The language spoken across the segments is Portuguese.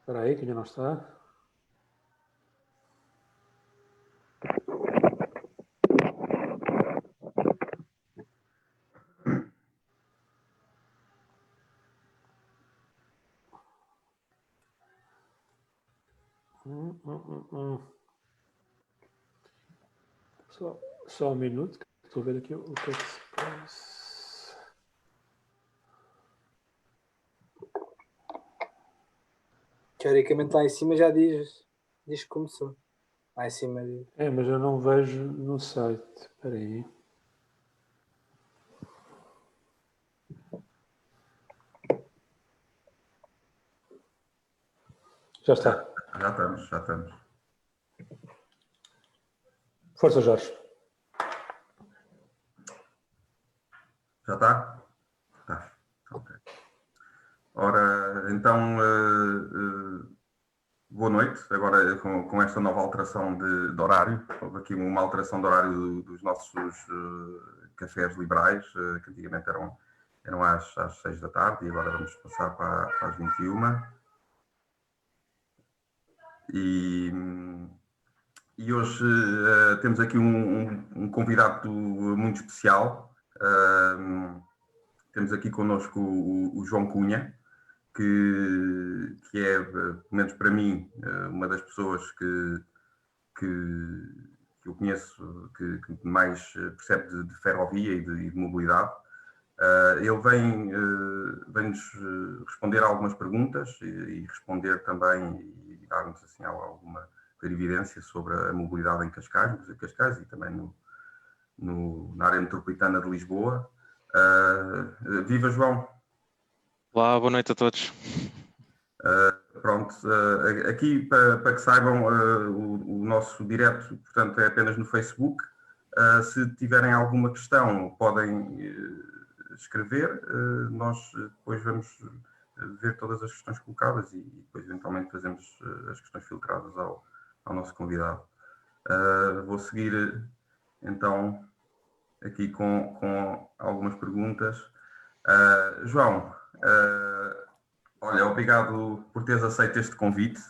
Espera aí, que ainda não está. Só um minuto, que estou a ver aqui o que é que se passa. Teoricamente lá em cima já diz que começou. Lá em cima diz. Mas eu não vejo no site. Espera aí. Já está. Já estamos. Força, Jorge. Já está? Está. Ok. Ora, então, boa noite. Agora, com esta nova alteração de horário, houve aqui uma alteração de horário dos nossos cafés liberais, que antigamente eram às 6 da tarde, e agora vamos passar para às 21. E hoje temos aqui um convidado muito especial. Temos aqui connosco o João Cunha, que é, pelo menos para mim, uma das pessoas que eu conheço que mais percebe de ferrovia e de mobilidade. Ele vem-nos responder a algumas perguntas e responder também e dar-nos assim, alguma clarividência sobre a mobilidade em Cascais e também na área metropolitana de Lisboa. Viva, João! Olá, boa noite a todos. Aqui para que saibam, o nosso direto, portanto, é apenas no Facebook. Se tiverem alguma questão, podem escrever. Nós depois vamos ver todas as questões colocadas e depois eventualmente fazemos as questões filtradas ao nosso convidado. Vou seguir então aqui com algumas perguntas. João, olha, obrigado por teres aceito este convite.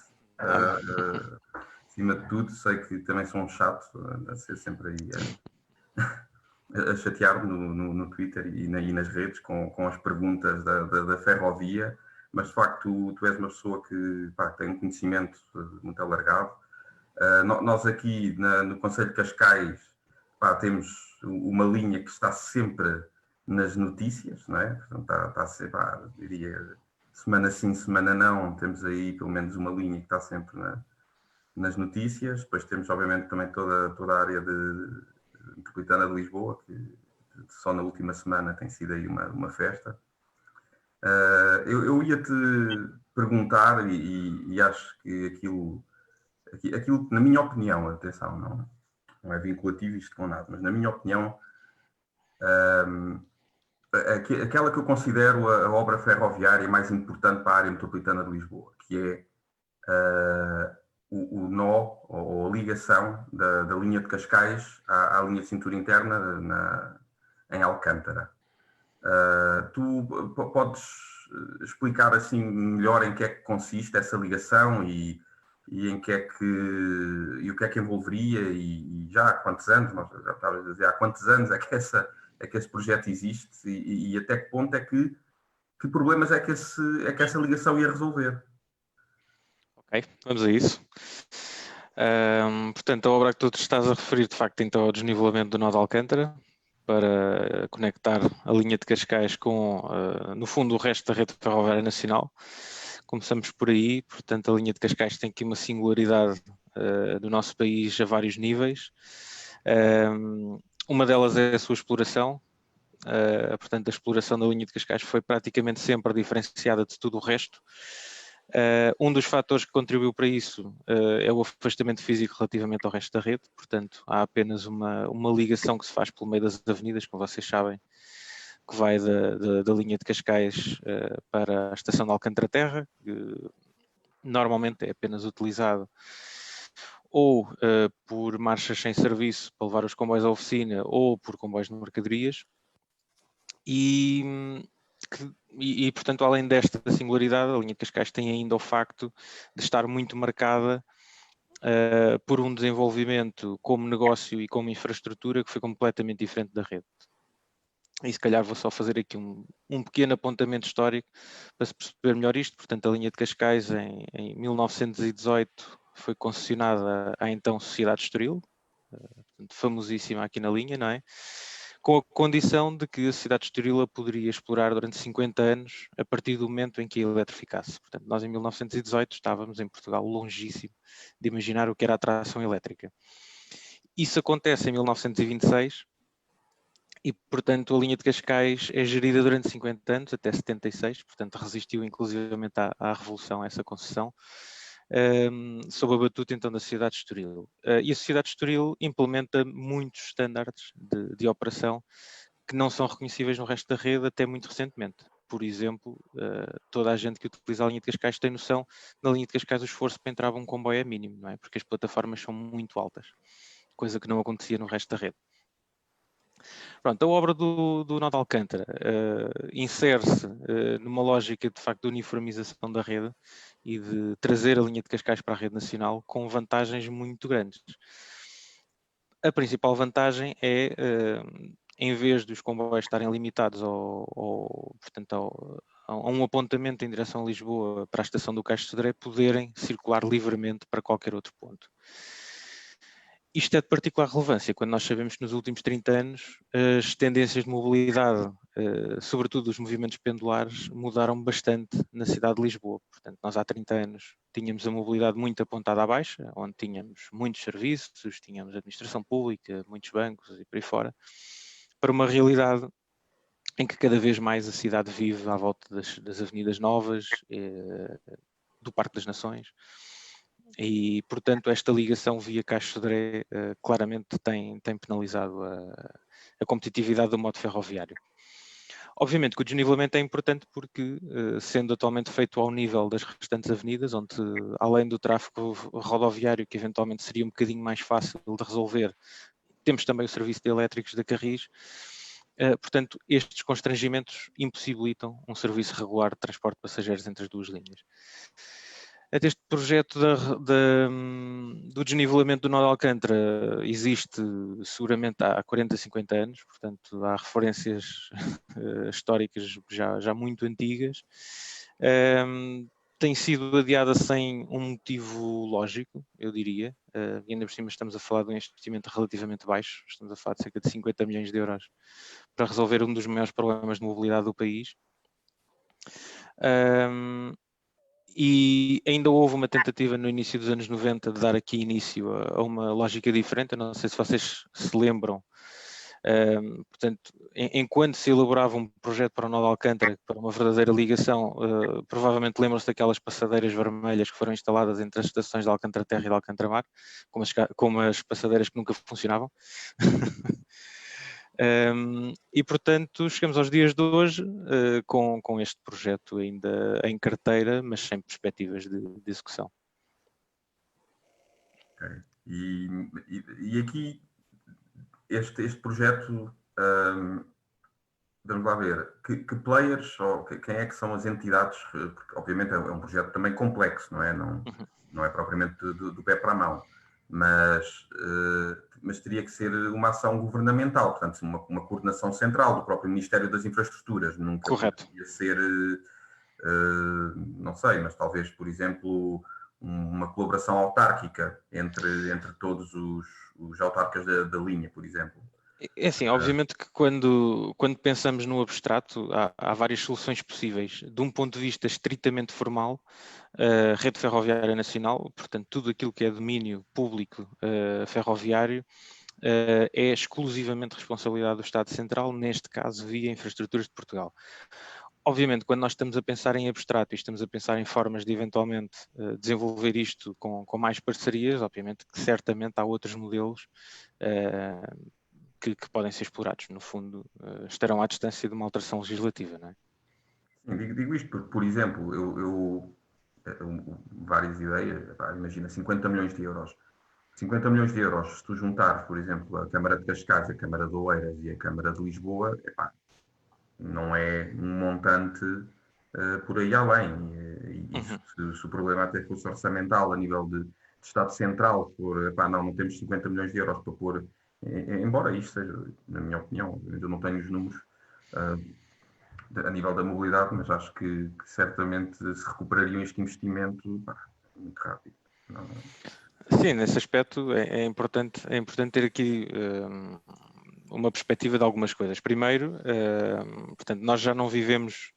Acima de tudo, sei que também sou um chato a ser sempre aí a chatear-me no Twitter e nas redes com as perguntas da ferrovia, mas de facto tu és uma pessoa que tem um conhecimento muito alargado. Nós aqui no Concelho de Cascais temos uma linha que está sempre nas notícias, não é? Portanto, está sempre, diria, semana sim, semana não, temos aí pelo menos uma linha que está sempre nas notícias. Depois temos, obviamente, também toda a área metropolitana de Lisboa, que só na última semana tem sido aí uma festa. Eu ia-te perguntar, e acho que aquilo, na minha opinião, atenção, não é vinculativo isto com nada, mas na minha opinião, aquela que eu considero a obra ferroviária mais importante para a área metropolitana de Lisboa, que é o nó ou a ligação da linha de Cascais à linha de cintura interna em Alcântara. Tu podes explicar assim melhor em que é que consiste essa ligação e em que é e o que é que envolveria e já há quantos anos, nós já estavas a dizer, há quantos anos é que esse projeto existe e até que ponto é que problemas é que essa ligação ia resolver? Ok, vamos a isso. Portanto, a obra que tu te estás a referir, de facto, então, ao desnivelamento do nó de Alcântara, para conectar a linha de Cascais com, no fundo, o resto da rede ferroviária nacional. Começamos por aí, portanto, a linha de Cascais tem aqui uma singularidade do nosso país a vários níveis. Uma delas é a sua exploração. Portanto, a exploração da linha de Cascais foi praticamente sempre diferenciada de tudo o resto. Um dos fatores que contribuiu para isso é o afastamento físico relativamente ao resto da rede, portanto há apenas uma ligação que se faz pelo meio das avenidas, como vocês sabem, que vai da linha de Cascais para a estação de Alcântara Terra, que normalmente é apenas utilizado ou por marchas sem serviço para levar os comboios à oficina ou por comboios de mercadorias. E portanto, além desta singularidade, a linha de Cascais tem ainda o facto de estar muito marcada por um desenvolvimento como negócio e como infraestrutura que foi completamente diferente da rede. E se calhar vou só fazer aqui um pequeno apontamento histórico para se perceber melhor isto. Portanto, a linha de Cascais em 1918 foi concessionada à então Sociedade Estoril, portanto, famosíssima aqui na linha, não é? Com a condição de que a cidade de Estoril a poderia explorar durante 50 anos a partir do momento em que a eletrificasse. Portanto, nós em 1918 estávamos em Portugal longíssimo de imaginar o que era a tração elétrica. Isso acontece em 1926 e, portanto, a linha de Cascais é gerida durante 50 anos, até 76, portanto, resistiu inclusivamente à Revolução, a essa concessão, sob a batuta então da Sociedade de Estoril. E a Sociedade de Estoril implementa muitos estándares de operação que não são reconhecíveis no resto da rede até muito recentemente. Por exemplo, toda a gente que utiliza a linha de Cascais tem noção, na linha de Cascais o esforço para entrar um comboio é mínimo, não é? Porque as plataformas são muito altas, coisa que não acontecia no resto da rede. Pronto, a obra do Nó de Alcântara insere-se numa lógica de facto de uniformização da rede e de trazer a linha de Cascais para a rede nacional com vantagens muito grandes. A principal vantagem é, em vez dos comboios estarem limitados a um apontamento em direção a Lisboa para a estação do Cais de Sodré, poderem circular livremente para qualquer outro ponto. Isto é de particular relevância quando nós sabemos que nos últimos 30 anos as tendências de mobilidade, sobretudo os movimentos pendulares, mudaram bastante na cidade de Lisboa. Portanto, nós há 30 anos tínhamos a mobilidade muito apontada à baixa, onde tínhamos muitos serviços, tínhamos administração pública, muitos bancos e por aí fora, para uma realidade em que cada vez mais a cidade vive à volta das avenidas novas, do Parque das Nações. E, portanto, esta ligação via Cais de Sodré claramente tem penalizado a competitividade do modo ferroviário. Obviamente que o desnivelamento é importante porque, sendo atualmente feito ao nível das restantes avenidas, onde além do tráfego rodoviário, que eventualmente seria um bocadinho mais fácil de resolver, temos também o serviço de elétricos da Carris. Portanto, estes constrangimentos impossibilitam um serviço regular de transporte de passageiros entre as duas linhas. Até este projeto do desnivelamento do Nó de Alcântara existe seguramente há 40, 50 anos, portanto há referências históricas já muito antigas. Tem sido adiada sem um motivo lógico, eu diria, e ainda por cima estamos a falar de um investimento relativamente baixo, estamos a falar de cerca de 50 milhões de euros para resolver um dos maiores problemas de mobilidade do país. E ainda houve uma tentativa no início dos anos 90 de dar aqui início a uma lógica diferente. Eu não sei se vocês se lembram. Portanto, enquanto se elaborava um projeto para o Nó de Alcântara, para uma verdadeira ligação, provavelmente lembram-se daquelas passadeiras vermelhas que foram instaladas entre as estações de Alcântara Terra e de Alcântara Mar, como as passadeiras que nunca funcionavam. E, portanto, chegamos aos dias de hoje com este projeto ainda em carteira, mas sem perspectivas de execução. Okay. E aqui, este projeto, vamos lá ver, que players, ou quem é que são as entidades, porque obviamente é um projeto também complexo, não é? Não é propriamente do pé para a mão. Mas teria que ser uma ação governamental, portanto, uma coordenação central do próprio Ministério das Infraestruturas. Nunca poderia ser, não sei, mas talvez, por exemplo, uma colaboração autárquica entre todos os autarcas da linha, por exemplo. É assim, obviamente que quando pensamos no abstrato, há várias soluções possíveis. De um ponto de vista estritamente formal, a rede ferroviária nacional, portanto, tudo aquilo que é domínio público ferroviário, é exclusivamente responsabilidade do Estado Central, neste caso via Infraestruturas de Portugal. Obviamente, quando nós estamos a pensar em abstrato e estamos a pensar em formas de eventualmente desenvolver isto com mais parcerias, obviamente que certamente há outros modelos que podem ser explorados, no fundo, estarão à distância de uma alteração legislativa, não é? Sim, digo isto porque, por exemplo, eu várias ideias, imagina 50 milhões de euros. 50 milhões de euros, se tu juntares, por exemplo, a Câmara de Cascais, a Câmara de Oeiras e a Câmara de Lisboa, não é um montante por aí além. E se o problema até fosse orçamental a nível de Estado Central, não temos 50 milhões de euros para pôr, embora isto seja, na minha opinião, eu não tenho os números a nível da mobilidade, mas acho que certamente se recuperaria este investimento muito rápido. Sim, nesse aspecto é importante ter aqui uma perspectiva de algumas coisas. Primeiro, portanto, nós já não vivemos,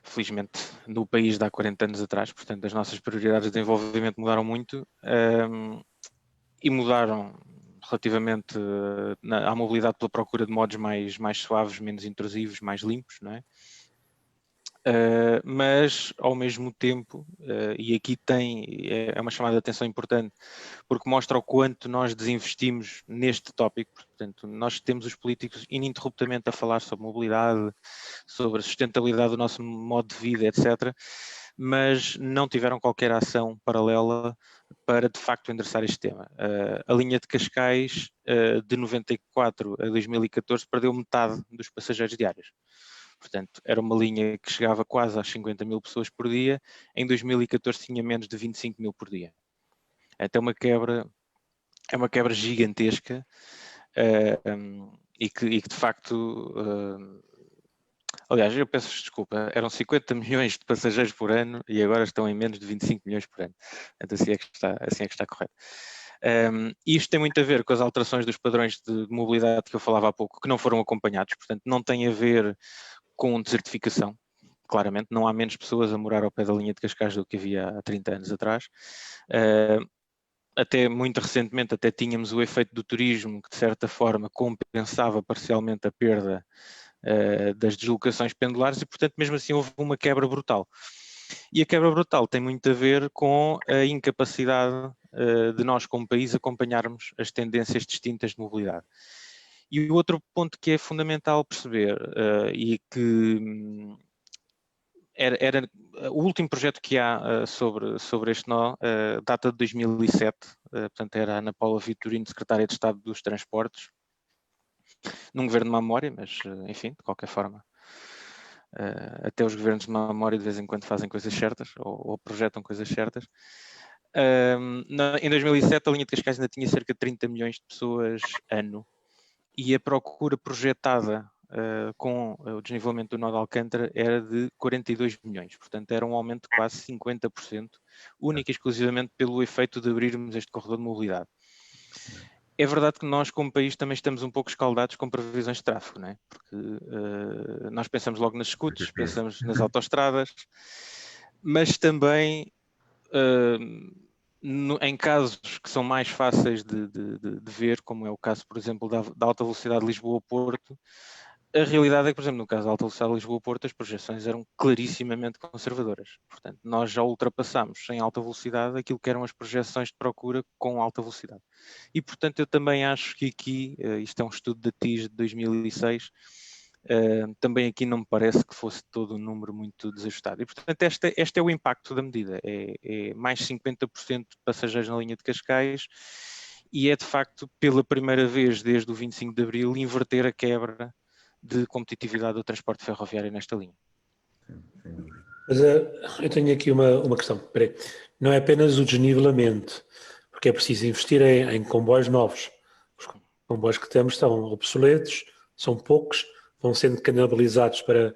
felizmente, no país de há 40 anos atrás, portanto, as nossas prioridades de desenvolvimento mudaram muito e mudaram relativamente à mobilidade pela procura de modos mais suaves, menos intrusivos, mais limpos, não é? Mas ao mesmo tempo, e aqui é uma chamada de atenção importante, porque mostra o quanto nós desinvestimos neste tópico. Portanto, nós temos os políticos ininterruptamente a falar sobre mobilidade, sobre a sustentabilidade do nosso modo de vida, etc., mas não tiveram qualquer ação paralela para de facto endereçar este tema. A linha de Cascais, de 94 a 2014, perdeu metade dos passageiros diários. Portanto, era uma linha que chegava quase às 50 mil pessoas por dia. Em 2014 tinha menos de 25 mil por dia. Então é uma quebra gigantesca e que de facto... aliás, eu peço desculpa, eram 50 milhões de passageiros por ano e agora estão em menos de 25 milhões por ano. Portanto, assim é que está correto. Isto tem muito a ver com as alterações dos padrões de mobilidade que eu falava há pouco, que não foram acompanhados. Portanto, não tem a ver com desertificação, claramente, não há menos pessoas a morar ao pé da linha de Cascais do que havia há 30 anos atrás. Até muito recentemente até tínhamos o efeito do turismo que de certa forma compensava parcialmente a perda das deslocações pendulares e portanto mesmo assim houve uma quebra brutal. E a quebra brutal tem muito a ver com a incapacidade de nós como país acompanharmos as tendências distintas de mobilidade. E o outro ponto que é fundamental perceber e que era o último projeto que há sobre este nó, data de 2007, portanto era a Ana Paula Vitorino, secretária de Estado dos Transportes, num governo de má memória, mas enfim, de qualquer forma, até os governos de má memória de vez em quando fazem coisas certas ou projetam coisas certas. Em 2007 a linha de Cascais ainda tinha cerca de 30 milhões de pessoas ano e a procura projetada com o desnivelamento do nó de Alcântara era de 42 milhões, portanto era um aumento de quase 50%, única e exclusivamente pelo efeito de abrirmos este corredor de mobilidade. É verdade que nós como país também estamos um pouco escaldados com previsões de tráfego, não é? Porque nós pensamos logo nas scooters, pensamos nas autoestradas, mas também em casos que são mais fáceis de ver, como é o caso, por exemplo, da alta velocidade Lisboa-Porto, a realidade é que, por exemplo, no caso da alta velocidade Lisboa-Porto, as projeções eram clarissimamente conservadoras. Portanto, nós já ultrapassámos em alta velocidade aquilo que eram as projeções de procura com alta velocidade. E, portanto, eu também acho que aqui, isto é um estudo da TIS de 2006, também aqui não me parece que fosse todo um número muito desajustado. E, portanto, este é o impacto da medida. É mais 50% de passageiros na linha de Cascais e é, de facto, pela primeira vez desde o 25 de Abril, inverter a quebra de competitividade do transporte ferroviário nesta linha. Mas eu tenho aqui uma questão. Peraí. Não é apenas o desnivelamento, porque é preciso investir em comboios novos. Os comboios que temos estão obsoletos, são poucos, vão sendo canibalizados para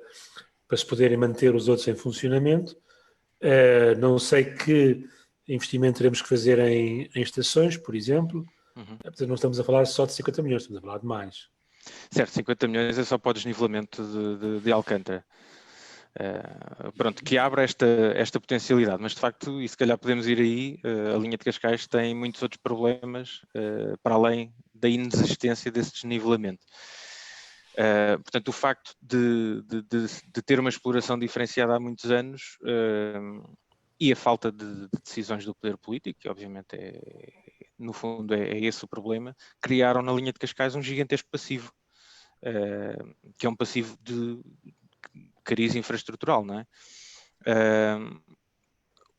se poderem manter os outros em funcionamento. Não sei que investimento teremos que fazer em estações, por exemplo. Não estamos a falar só de 50 milhões, estamos a falar de mais. Certo, 50 milhões é só para o desnivelamento de Alcântara. Pronto, que abre esta potencialidade, mas de facto, e se calhar podemos ir aí, a linha de Cascais tem muitos outros problemas para além da inexistência desse desnivelamento. Portanto, o facto de ter uma exploração diferenciada há muitos anos e a falta de decisões do poder político, que obviamente no fundo é esse o problema, criaram na linha de Cascais um gigantesco passivo, que é um passivo de cariz infraestrutural, não é?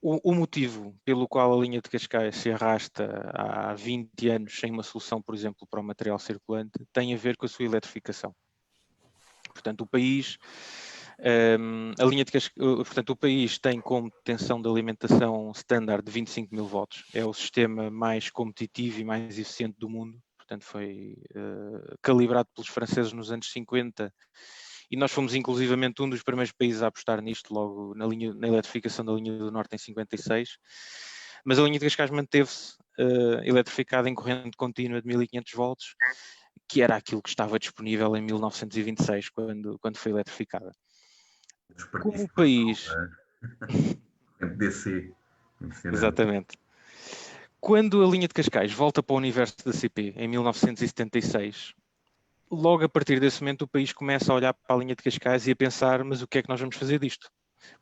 O motivo pelo qual a linha de Cascais se arrasta há 20 anos sem uma solução, por exemplo, para o material circulante, tem a ver com a sua eletrificação. Portanto, o país tem como tensão de alimentação standard de 25 mil votos. É o sistema mais competitivo e mais eficiente do mundo. Portanto, foi calibrado pelos franceses nos anos 50 e nós fomos inclusivamente um dos primeiros países a apostar nisto, logo na eletrificação da linha do Norte em 56. Mas a linha de Cascais manteve-se eletrificada em corrente contínua de 1500 volts, que era aquilo que estava disponível em 1926, quando foi eletrificada. Como o país... DC. Exatamente. Quando a linha de Cascais volta para o universo da CP, em 1976, logo a partir desse momento o país começa a olhar para a linha de Cascais e a pensar, mas o que é que nós vamos fazer disto?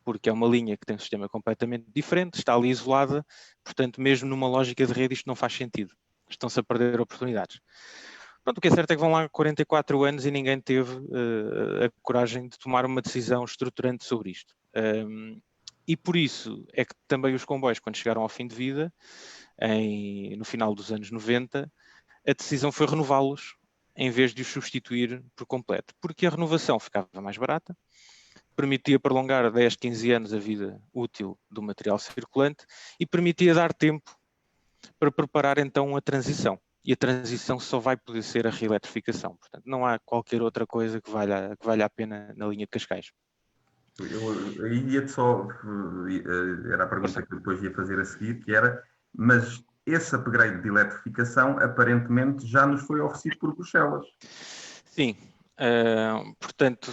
Porque é uma linha que tem um sistema completamente diferente, está ali isolada, portanto, mesmo numa lógica de rede, isto não faz sentido. Estão-se a perder oportunidades. Pronto, o que é certo é que vão lá 44 anos e ninguém teve a coragem de tomar uma decisão estruturante sobre isto. E por isso é que também os comboios, quando chegaram ao fim de vida, no final dos anos 90, a decisão foi renová-los em vez de os substituir por completo. Porque a renovação ficava mais barata, permitia prolongar 10, 15 anos a vida útil do material circulante e permitia dar tempo para preparar então a transição. E a transição só vai poder ser a reeletrificação. Portanto, não há qualquer outra coisa que valha a pena na linha de Cascais. Eu ia-te só... Era a pergunta que eu depois ia fazer a seguir, que era, mas esse upgrade de eletrificação aparentemente já nos foi oferecido por Bruxelas. Sim. Portanto,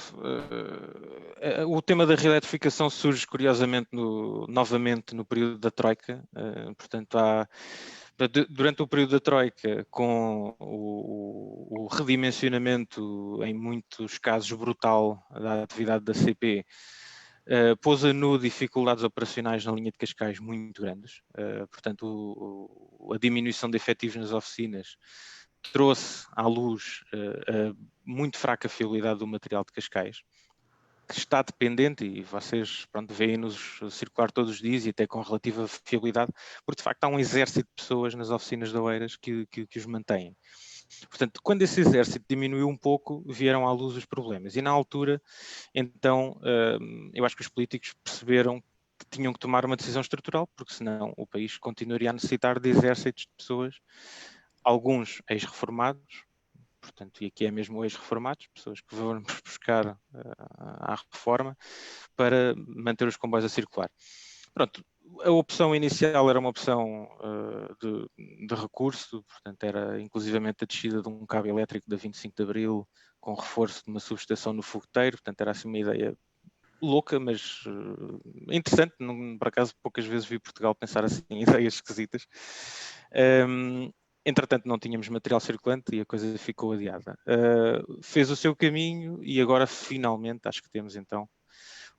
o tema da reeletrificação surge curiosamente novamente no período da Troika. Portanto, durante o período da Troika, com o redimensionamento, em muitos casos brutal, da atividade da CP, pôs a nu dificuldades operacionais na linha de Cascais muito grandes. Portanto, a diminuição de efetivos nas oficinas trouxe à luz a muito fraca fiabilidade do material de Cascais, que está dependente, e vocês veem-nos circular todos os dias e até com relativa fiabilidade, porque de facto há um exército de pessoas nas oficinas de Oeiras que os mantêm. Portanto, quando esse exército diminuiu um pouco, vieram à luz os problemas. E na altura, então, eu acho que os políticos perceberam que tinham que tomar uma decisão estrutural, porque senão o país continuaria a necessitar de exércitos de pessoas, alguns ex-reformados, portanto, e aqui é mesmo ex-reformados, pessoas que vão buscar à reforma para manter os comboios a circular. Pronto, a opção inicial era uma opção de recurso, portanto era inclusivamente a descida de um cabo elétrico da 25 de Abril com reforço de uma subestação no fogueteiro, portanto era assim uma ideia louca, mas interessante. Por acaso poucas vezes vi Portugal pensar assim em ideias esquisitas. Entretanto, não tínhamos material circulante e a coisa ficou adiada. Fez o seu caminho e agora, finalmente, acho que temos então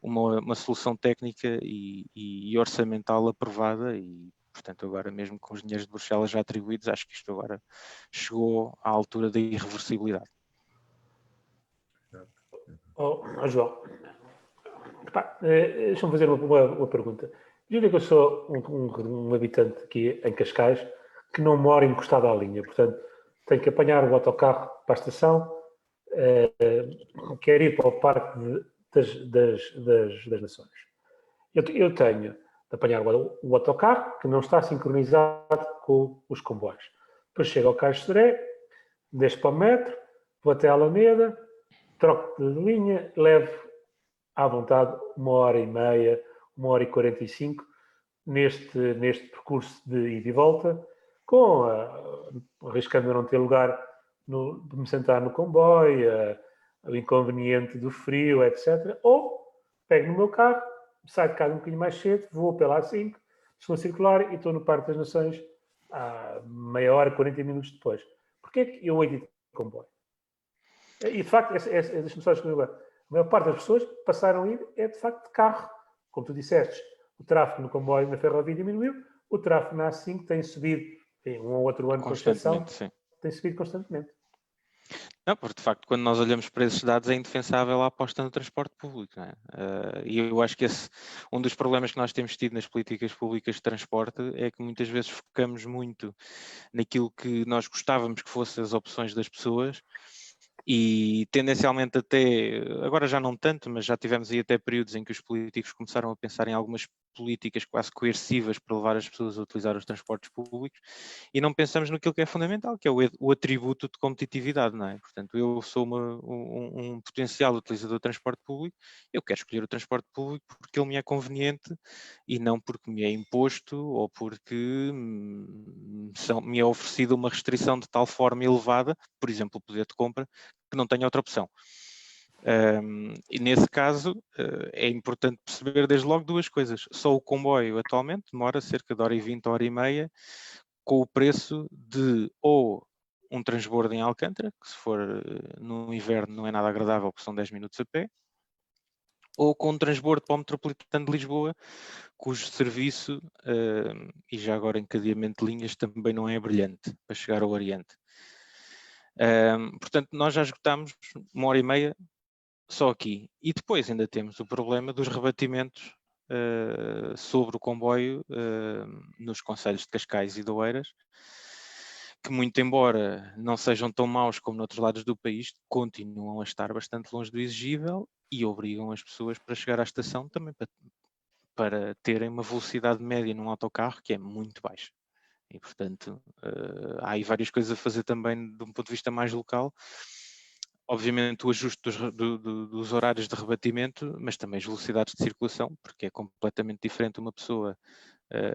uma solução técnica e orçamental aprovada e, portanto, agora mesmo com os dinheiros de Bruxelas já atribuídos, acho que isto agora chegou à altura da irreversibilidade. João, deixa-me fazer uma pergunta. Diga que eu sou um habitante aqui em Cascais que não mora encostado à linha, portanto, tenho que apanhar o autocarro para a estação, quero ir para o Parque das Nações. Eu tenho de apanhar o autocarro, que não está sincronizado com os comboios. Depois chego ao Cais de Sodré, desço para o metro, vou até a Alameda, troco de linha, levo à vontade 1h30, 1h45 neste percurso de ida e volta, arriscando a não ter lugar de me sentar no comboio, o inconveniente do frio, etc. Ou pego no meu carro, saio de casa um bocadinho mais cedo, vou pela A5, estou a circular e estou no Parque das Nações há meia hora, 40 minutos depois. Porquê é que eu hei de ir de comboio? E de facto, deixa-me só escrever agora, a maior parte das pessoas que passaram a ir é de facto de carro. Como tu disseste, o tráfego no comboio na ferrovia diminuiu, o tráfego na A5 tem subido em um ou outro ano com exceção, tem subido constantemente. Não, porque de facto, quando nós olhamos para esses dados, é indefensável a aposta no transporte público. Não é? E eu acho que um dos problemas que nós temos tido nas políticas públicas de transporte é que muitas vezes focamos muito naquilo que nós gostávamos que fossem as opções das pessoas E tendencialmente até, agora já não tanto, mas já tivemos aí até períodos em que os políticos começaram a pensar em algumas políticas quase coercivas para levar as pessoas a utilizar os transportes públicos e não pensamos naquilo que é fundamental, que é o atributo de competitividade, não é? Portanto, eu sou um potencial utilizador de transporte público, eu quero escolher o transporte público porque ele me é conveniente e não porque me é imposto ou porque me é oferecida uma restrição de tal forma elevada, por exemplo, o poder de compra, que não tenho outra opção. E nesse caso é importante perceber desde logo duas coisas. Só o comboio atualmente demora cerca de 1h20, 1h30, com o preço de ou um transbordo em Alcântara, que se for no inverno não é nada agradável porque são 10 minutos a pé, ou com um transbordo para o Metropolitano de Lisboa, cujo serviço, e já agora encadeamento de linhas, também não é brilhante para chegar ao Oriente. Portanto, nós já esgotámos 1h30 só aqui. E depois ainda temos o problema dos rebatimentos sobre o comboio nos concelhos de Cascais e de Oeiras, que muito embora não sejam tão maus como noutros lados do país, continuam a estar bastante longe do exigível e obrigam as pessoas para chegar à estação também para terem uma velocidade média num autocarro que é muito baixa. E, portanto, há aí várias coisas a fazer também de um ponto de vista mais local. Obviamente o ajuste dos horários de rebatimento, mas também as velocidades de circulação, porque é completamente diferente uma pessoa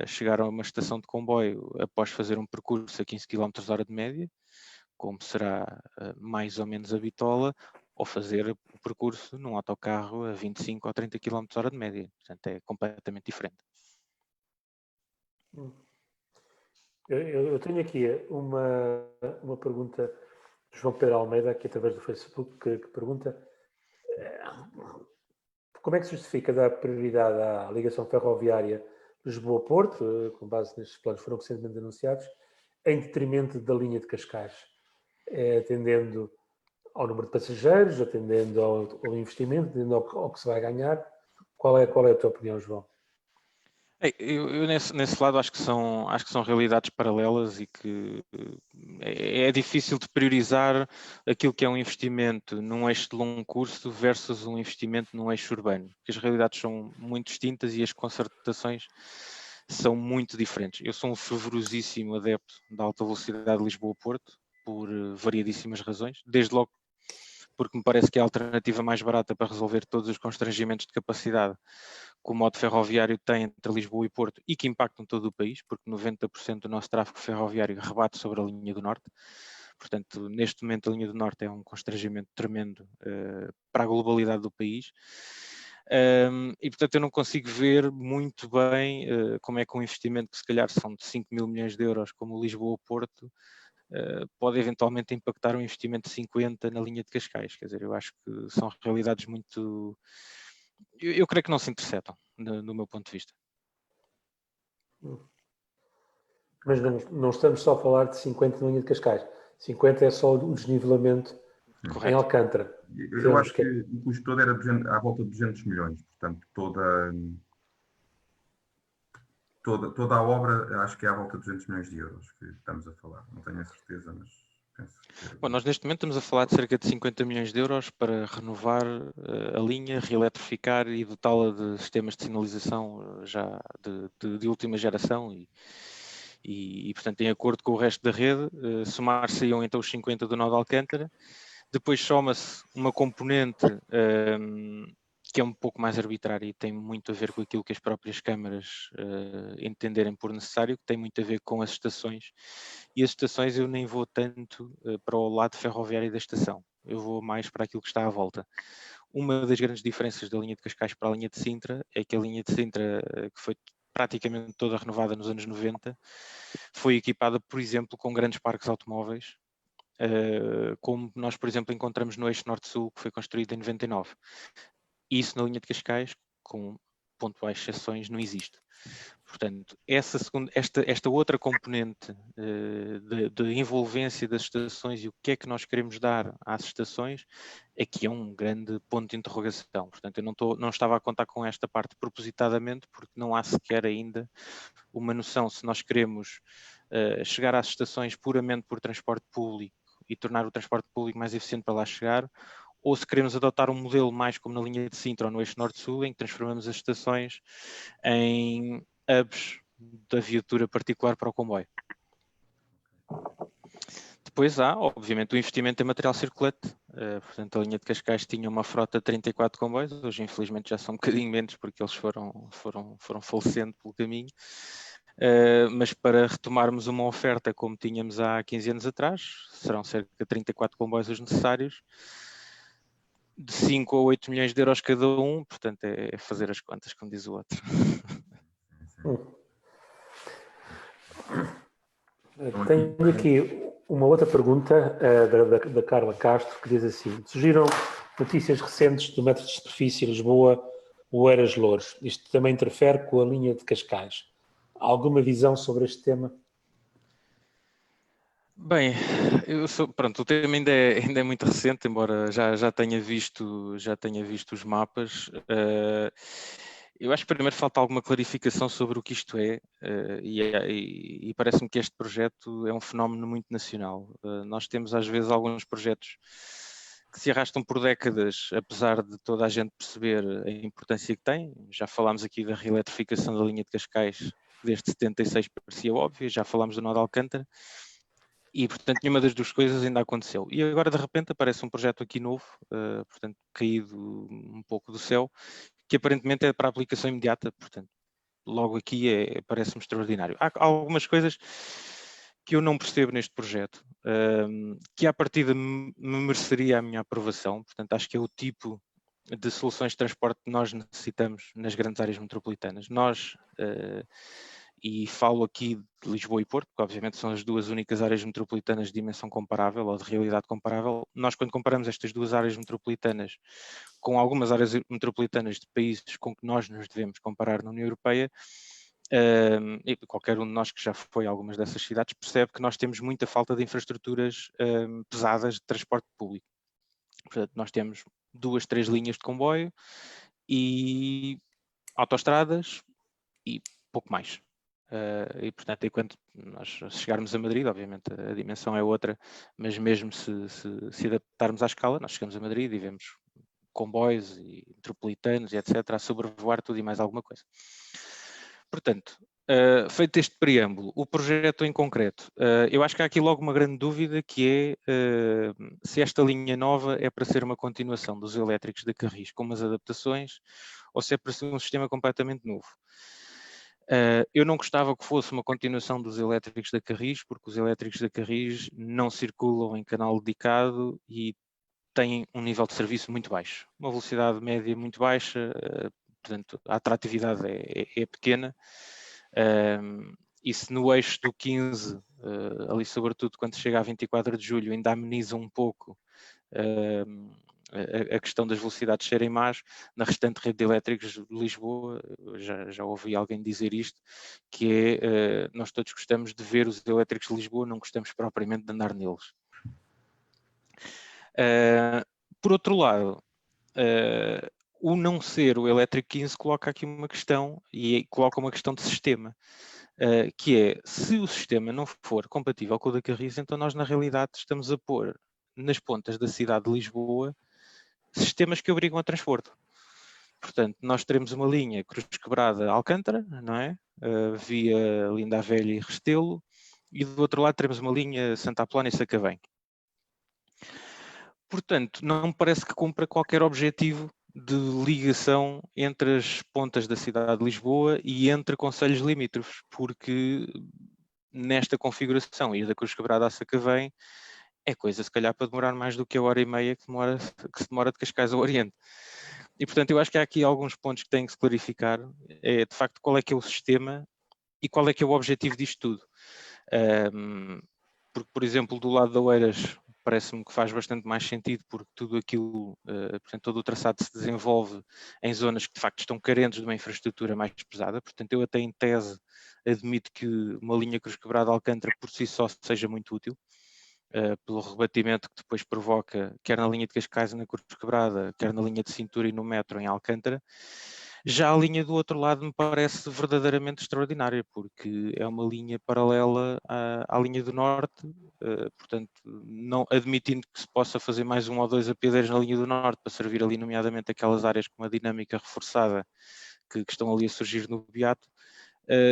chegar a uma estação de comboio após fazer um percurso a 15 km/h de média, como será mais ou menos a bitola, ou fazer o percurso num autocarro a 25 ou 30 km/h de média. Portanto, é completamente diferente. Eu tenho aqui uma pergunta de João Pedro Almeida, aqui através do Facebook, que pergunta como é que se justifica dar prioridade à ligação ferroviária Lisboa-Porto, com base nestes planos que foram recentemente anunciados, em detrimento da linha de Cascais, atendendo ao número de passageiros, atendendo ao investimento, atendendo ao que se vai ganhar. Qual é a tua opinião, João? Eu nesse lado acho que são realidades paralelas e que é difícil de priorizar aquilo que é um investimento num eixo de longo curso versus um investimento num eixo urbano, porque as realidades são muito distintas e as concertações são muito diferentes. Eu sou um fervorosíssimo adepto da alta velocidade Lisboa-Porto por variadíssimas razões, desde logo porque me parece que é a alternativa mais barata para resolver todos os constrangimentos de capacidade que o modo ferroviário tem entre Lisboa e Porto e que impactam todo o país, porque 90% do nosso tráfego ferroviário rebate sobre a linha do Norte. Portanto, neste momento a linha do Norte é um constrangimento tremendo para a globalidade do país. E portanto eu não consigo ver muito bem como é que um investimento que se calhar são de 5 mil milhões de euros como o Lisboa-Porto pode eventualmente impactar um investimento de 50 na linha de Cascais. Quer dizer, eu acho que são realidades muito... Eu creio que não se interceptam, do meu ponto de vista. Mas não estamos só a falar de 50 na linha de Cascais. 50 é só o desnivelamento em Alcântara. Eu acho que o custo todo era à volta de 200 milhões. Portanto, toda a obra acho que é à volta de 200 milhões de euros que estamos a falar. Não tenho a certeza, mas penso que... Bom, nós neste momento estamos a falar de cerca de 50 milhões de euros para renovar a linha, reeletrificar e dotá-la de sistemas de sinalização já de última geração e, portanto, em acordo com o resto da rede, somar-se-iam então os 50 do nó de Alcântara. Depois soma-se uma componente que é um pouco mais arbitrária e tem muito a ver com aquilo que as próprias câmaras entenderem por necessário, que tem muito a ver com as estações. E as estações eu nem vou tanto para o lado ferroviário da estação, eu vou mais para aquilo que está à volta. Uma das grandes diferenças da linha de Cascais para a linha de Sintra é que a linha de Sintra, que foi praticamente toda renovada nos anos 90, foi equipada, por exemplo, com grandes parques automóveis, como nós, por exemplo, encontramos no eixo Norte-Sul, que foi construído em 99. Isso na linha de Cascais, com pontuais exceções, não existe. Portanto, esta outra componente de envolvência das estações e o que é que nós queremos dar às estações, aqui é um grande ponto de interrogação. Portanto, eu não estava a contar com esta parte propositadamente, porque não há sequer ainda uma noção se nós queremos chegar às estações puramente por transporte público e tornar o transporte público mais eficiente para lá chegar, ou se queremos adotar um modelo mais como na linha de Sintra ou no eixo norte-sul, em que transformamos as estações em hubs da viatura particular para o comboio. Depois há, obviamente, o investimento em material circulante. Portanto, a linha de Cascais tinha uma frota de 34 comboios, hoje infelizmente já são um bocadinho menos porque eles foram falecendo pelo caminho. Mas para retomarmos uma oferta como tínhamos há 15 anos atrás, serão cerca de 34 comboios os necessários, de 5 a 8 milhões de euros cada um, portanto é fazer as contas, como diz o outro. Tenho aqui uma outra pergunta da Carla Castro, que diz assim: surgiram notícias recentes do metro de superfície Lisboa-Oeiras-Louros. Isto também interfere com a linha de Cascais. Há alguma visão sobre este tema? Bem, pronto, o tema ainda é muito recente, embora já tenha visto os mapas. Eu acho que primeiro falta alguma clarificação sobre o que isto é, e parece-me que este projeto é um fenómeno muito nacional. Nós temos às vezes alguns projetos que se arrastam por décadas, apesar de toda a gente perceber a importância que tem. Já falámos aqui da reeletrificação da linha de Cascais, desde 76 parecia óbvio, já falámos do nó de Alcântara. E, portanto, nenhuma das duas coisas ainda aconteceu. E agora, de repente, aparece um projeto aqui novo, portanto, caído um pouco do céu, que aparentemente é para aplicação imediata. Portanto, logo aqui parece-me extraordinário. Há algumas coisas que eu não percebo neste projeto, que à partida me mereceria a minha aprovação. Portanto, acho que é o tipo de soluções de transporte que nós necessitamos nas grandes áreas metropolitanas. Nós... e falo aqui de Lisboa e Porto, porque obviamente são as duas únicas áreas metropolitanas de dimensão comparável ou de realidade comparável. Nós, quando comparamos estas duas áreas metropolitanas com algumas áreas metropolitanas de países com que nós nos devemos comparar na União Europeia, e qualquer um de nós que já foi a algumas dessas cidades percebe que nós temos muita falta de infraestruturas pesadas de transporte público. Portanto, nós temos 2, 3 linhas de comboio e autoestradas e pouco mais. E, portanto, enquanto nós chegarmos a Madrid, obviamente a dimensão é outra, mas mesmo se adaptarmos à escala, nós chegamos a Madrid e vemos comboios e metropolitanos e etc. a sobrevoar tudo e mais alguma coisa. Portanto, feito este preâmbulo, o projeto em concreto, eu acho que há aqui logo uma grande dúvida, que é se esta linha nova é para ser uma continuação dos elétricos da Carris com umas adaptações, ou se é para ser um sistema completamente novo. Eu não gostava que fosse uma continuação dos elétricos da Carris, porque os elétricos da Carris não circulam em canal dedicado e têm um nível de serviço muito baixo, uma velocidade média muito baixa, portanto a atratividade é pequena, e se no eixo do 15, ali sobretudo quando chega a 24 de julho, ainda ameniza um pouco a questão das velocidades serem más, na restante rede de elétricos de Lisboa, já ouvi alguém dizer isto, que é, nós todos gostamos de ver os elétricos de Lisboa, não gostamos propriamente de andar neles. Por outro lado, o não ser o elétrico 15 coloca aqui uma questão, e coloca uma questão de sistema, que é, se o sistema não for compatível com o da Carris, então nós na realidade estamos a pôr nas pontas da cidade de Lisboa sistemas que obrigam a transporte. Portanto, nós teremos uma linha Cruz Quebrada-Alcântara, não é? Via Linda a Velha e Restelo, e do outro lado teremos uma linha Santa Apolónia e Sacavém. Portanto, não me parece que cumpra qualquer objetivo de ligação entre as pontas da cidade de Lisboa e entre concelhos limítrofes, porque nesta configuração, ir da Cruz Quebrada a Sacavém é coisa, se calhar, para demorar mais do que a hora e meia que se demora de Cascais ao Oriente. E, portanto, eu acho que há aqui alguns pontos que têm que se clarificar. É, de facto, qual é que é o sistema e qual é que é o objetivo disto tudo. Porque, por exemplo, do lado da Oeiras, parece-me que faz bastante mais sentido, porque tudo aquilo, portanto, todo o traçado se desenvolve em zonas que, de facto, estão carentes de uma infraestrutura mais pesada. Portanto, eu até em tese admito que uma linha Cruz Quebrada-Alcântara por si só seja muito útil. Pelo rebatimento que depois provoca, quer na linha de Cascais na Cruz Quebrada, quer na linha de Cintura e no metro em Alcântara. Já a linha do outro lado me parece verdadeiramente extraordinária, porque é uma linha paralela à linha do norte, portanto, não admitindo que se possa fazer mais um ou dois apiadeiros na linha do norte para servir ali nomeadamente aquelas áreas com uma dinâmica reforçada que estão ali a surgir no Beato,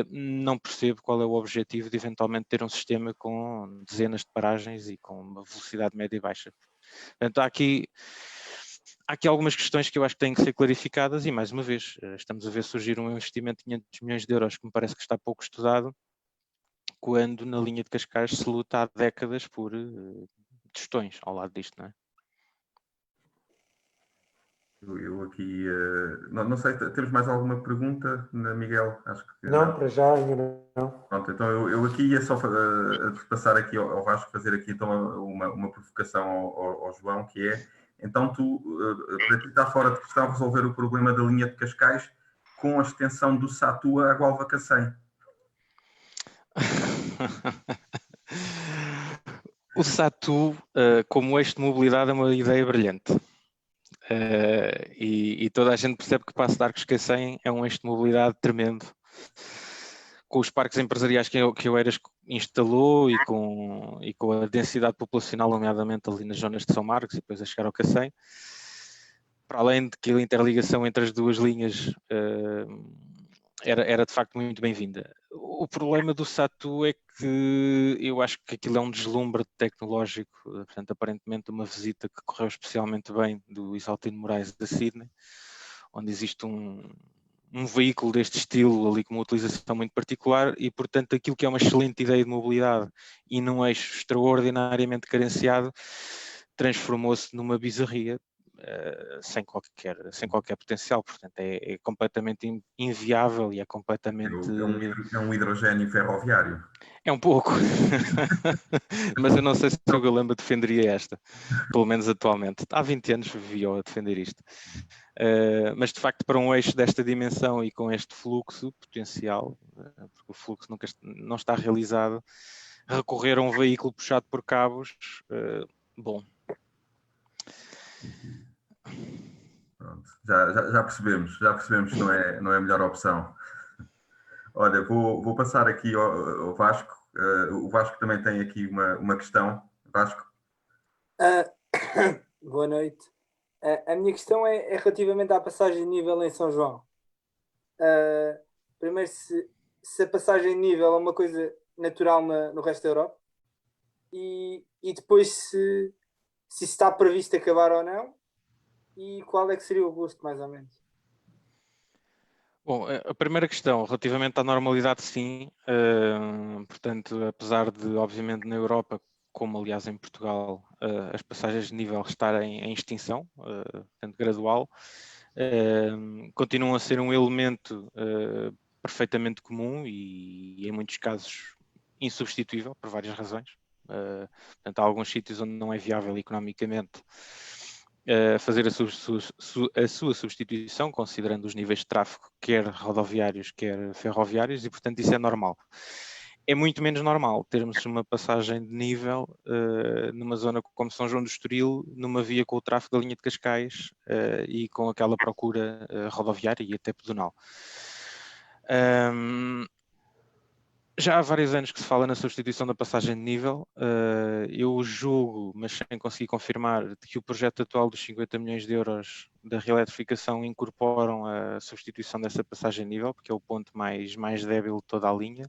não percebo qual é o objetivo de eventualmente ter um sistema com dezenas de paragens e com uma velocidade média e baixa. Portanto, há aqui algumas questões que eu acho que têm que ser clarificadas e, mais uma vez, estamos a ver surgir um investimento de 500 milhões de euros que me parece que está pouco estudado, quando na linha de Cascais se luta há décadas por tostões ao lado disto, não é? Eu aqui, não sei, temos mais alguma pergunta, Miguel? Acho que Não, para já ainda não. Pronto, então eu aqui ia só passar aqui ao Vasco, fazer aqui então uma provocação ao João, que é, então para ti está fora de questão resolver o problema da linha de Cascais com a extensão do Satua à Gualva-Cacém. O SATU, como eixo de mobilidade, é uma ideia brilhante. E toda a gente percebe que Passo de Arcos-Cacém é um eixo de mobilidade tremendo. Com os parques empresariais que o Eiras instalou e com a densidade populacional, nomeadamente ali nas zonas de São Marcos e depois a chegar ao Cacém, para além de que a interligação entre as duas linhas era de facto muito bem-vinda. O problema do SATU é que eu acho que aquilo é um deslumbre tecnológico, portanto, aparentemente uma visita que correu especialmente bem do Isaltino Moraes da Sydney, onde existe um veículo deste estilo ali com uma utilização muito particular e, portanto, aquilo que é uma excelente ideia de mobilidade e num eixo extraordinariamente carenciado, transformou-se numa bizarria. Sem qualquer potencial, portanto é completamente inviável e é completamente... É um hidrogênio ferroviário. É um pouco, mas eu não sei se o Galamba defenderia esta, pelo menos atualmente. Há 20 anos vivia a defender isto. Mas de facto para um eixo desta dimensão e com este fluxo potencial, porque o fluxo não está realizado, recorrer a um veículo puxado por cabos, bom... Pronto, já percebemos que não é a melhor opção. Olha, vou passar aqui ao Vasco. O Vasco também tem aqui uma questão. Vasco? Boa noite. A minha questão é relativamente à passagem de nível em São João. Primeiro, se a passagem de nível é uma coisa natural no resto da Europa e depois se está previsto acabar ou não e qual é que seria o custo, mais ou menos. Bom, a primeira questão, relativamente à normalidade, sim. Portanto, apesar de, obviamente, na Europa, como aliás em Portugal, as passagens de nível estarem em extinção, portanto, gradual, continuam a ser um elemento perfeitamente comum e, em muitos casos, insubstituível, por várias razões. Portanto, há alguns sítios onde não é viável economicamente fazer a sua substituição, considerando os níveis de tráfego, quer rodoviários, quer ferroviários, e portanto isso é normal. É muito menos normal termos uma passagem de nível numa zona como São João do Estoril, numa via com o tráfego da linha de Cascais e com aquela procura rodoviária e até pedonal. Já há vários anos que se fala na substituição da passagem de nível. Eu julgo, mas sem conseguir confirmar, que o projeto atual dos 50 milhões de euros da reeletrificação incorporam a substituição dessa passagem de nível, porque é o ponto mais débil de toda a linha.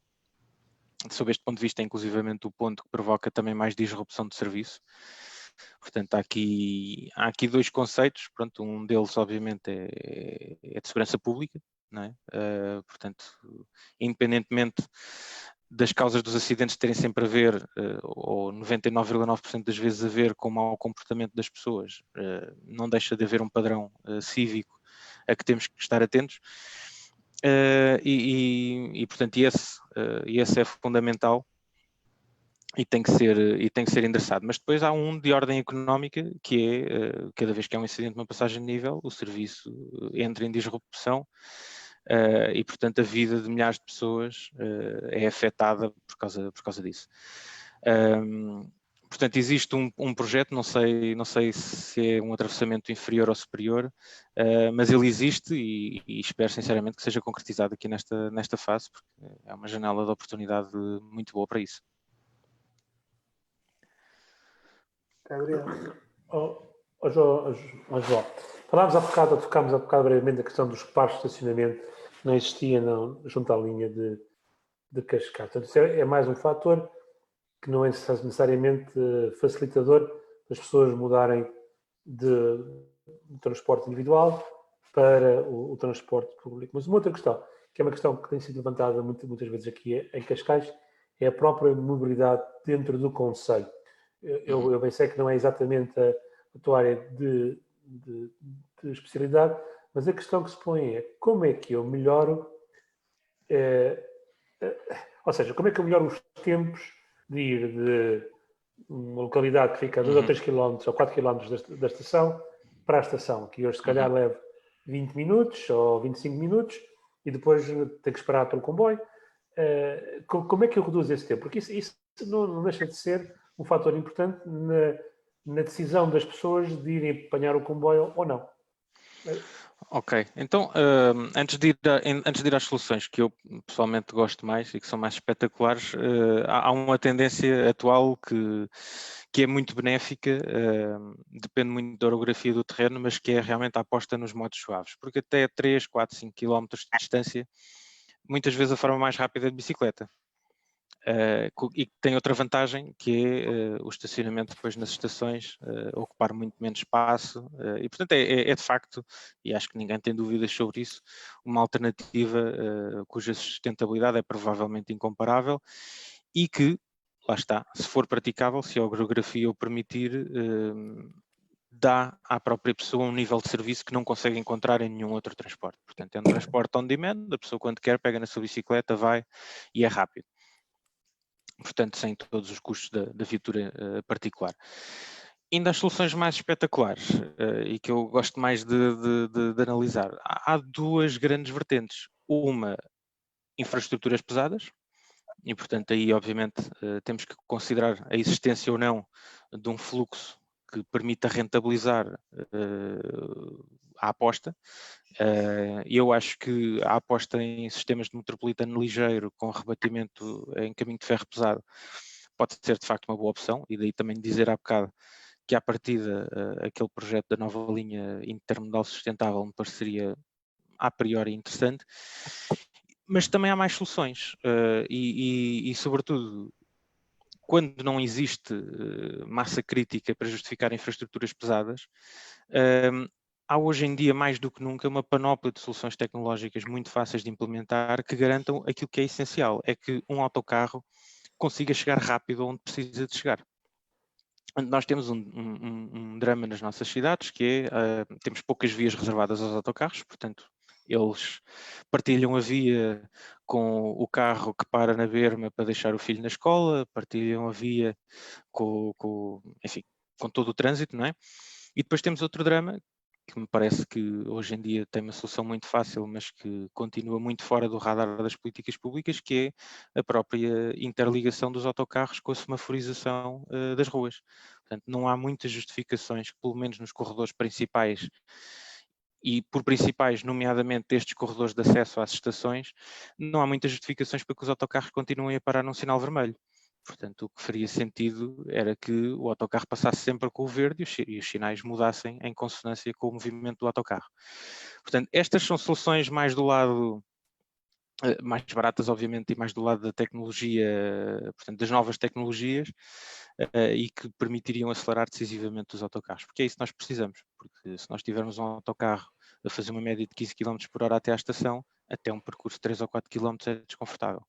Sob este ponto de vista, é inclusivamente o ponto que provoca também mais disrupção de serviço. Portanto, há aqui dois conceitos. Pronto, um deles, obviamente, é de segurança pública, não é? Portanto, independentemente das causas dos acidentes terem sempre a ver, ou 99,9% das vezes a ver com o mau comportamento das pessoas, não deixa de haver um padrão cívico a que temos que estar atentos. Portanto, esse é fundamental e tem que ser endereçado. Mas depois há um de ordem económica, que é, cada vez que há um incidente numa passagem de nível, o serviço entra em disrupção e, portanto, a vida de milhares de pessoas é afetada por causa disso. Portanto, existe um projeto, não sei se é um atravessamento inferior ou superior, mas ele existe e espero sinceramente que seja concretizado aqui nesta fase, porque é uma janela de oportunidade muito boa para isso. Obrigado. João, tocámos há bocado brevemente a questão dos pares de estacionamento, não existia junto à linha de Cascais. Portanto, isso é mais um fator que não é necessariamente facilitador das pessoas mudarem de transporte individual para o transporte público. Mas uma outra questão, que é uma questão que tem sido levantada muitas vezes aqui em Cascais, é a própria mobilidade dentro do concelho. Eu bem sei que não é exatamente a tua área de especialidade, mas a questão que se põe é como é que eu melhoro, ou seja, como é que eu melhoro os tempos de ir de uma localidade que fica a 2 ou 3 km ou 4 km da estação para a estação, que hoje se calhar leva 20 minutos ou 25 minutos e depois tem que esperar pelo comboio. Como é que eu reduzo esse tempo? Porque isso não deixa de ser um fator importante na decisão das pessoas de irem apanhar o comboio ou não. Ok, então antes de ir às soluções que eu pessoalmente gosto mais e que são mais espetaculares, há uma tendência atual que é muito benéfica, depende muito da orografia do terreno, mas que é realmente a aposta nos modos suaves, porque até 3, 4, 5 km de distância, muitas vezes a forma mais rápida é de bicicleta. E tem outra vantagem, que é o estacionamento depois nas estações, ocupar muito menos espaço, e portanto é de facto, e acho que ninguém tem dúvidas sobre isso, uma alternativa cuja sustentabilidade é provavelmente incomparável e que, lá está, se for praticável, se a orografia o permitir, dá à própria pessoa um nível de serviço que não consegue encontrar em nenhum outro transporte. Portanto, é um transporte on demand, a pessoa quando quer pega na sua bicicleta, vai e é rápido. Portanto, sem todos os custos da viatura particular. Ainda as soluções mais espetaculares e que eu gosto mais de analisar, há duas grandes vertentes. Uma, infraestruturas pesadas, e portanto aí obviamente temos que considerar a existência ou não de um fluxo que permita rentabilizar a aposta. Eu acho que a aposta em sistemas de metropolitano ligeiro com rebatimento em caminho de ferro pesado pode ser de facto uma boa opção, e daí também dizer há bocado que à partida aquele projeto da nova linha intermodal sustentável me pareceria a priori interessante, mas também há mais soluções e sobretudo quando não existe massa crítica para justificar infraestruturas pesadas, há hoje em dia, mais do que nunca, uma panóplia de soluções tecnológicas muito fáceis de implementar que garantam aquilo que é essencial, é que um autocarro consiga chegar rápido onde precisa de chegar. Nós temos um drama nas nossas cidades, que é, temos poucas vias reservadas aos autocarros, portanto, eles partilham a via com o carro que para na berma para deixar o filho na escola, partilham a via enfim, com todo o trânsito, não é? E depois temos outro drama, que me parece que hoje em dia tem uma solução muito fácil, mas que continua muito fora do radar das políticas públicas, que é a própria interligação dos autocarros com a semaforização das ruas. Portanto, não há muitas justificações, pelo menos nos corredores principais, e por principais, nomeadamente estes corredores de acesso às estações, não há muitas justificações para que os autocarros continuem a parar num sinal vermelho. Portanto, o que faria sentido era que o autocarro passasse sempre com o verde e os sinais mudassem em consonância com o movimento do autocarro. Portanto, estas são soluções mais do lado, mais baratas, obviamente, e mais do lado da tecnologia, portanto, das novas tecnologias, e que permitiriam acelerar decisivamente os autocarros, porque é isso que nós precisamos, porque se nós tivermos um autocarro a fazer uma média de 15 km por hora até à estação, até um percurso de 3 ou 4 km é desconfortável.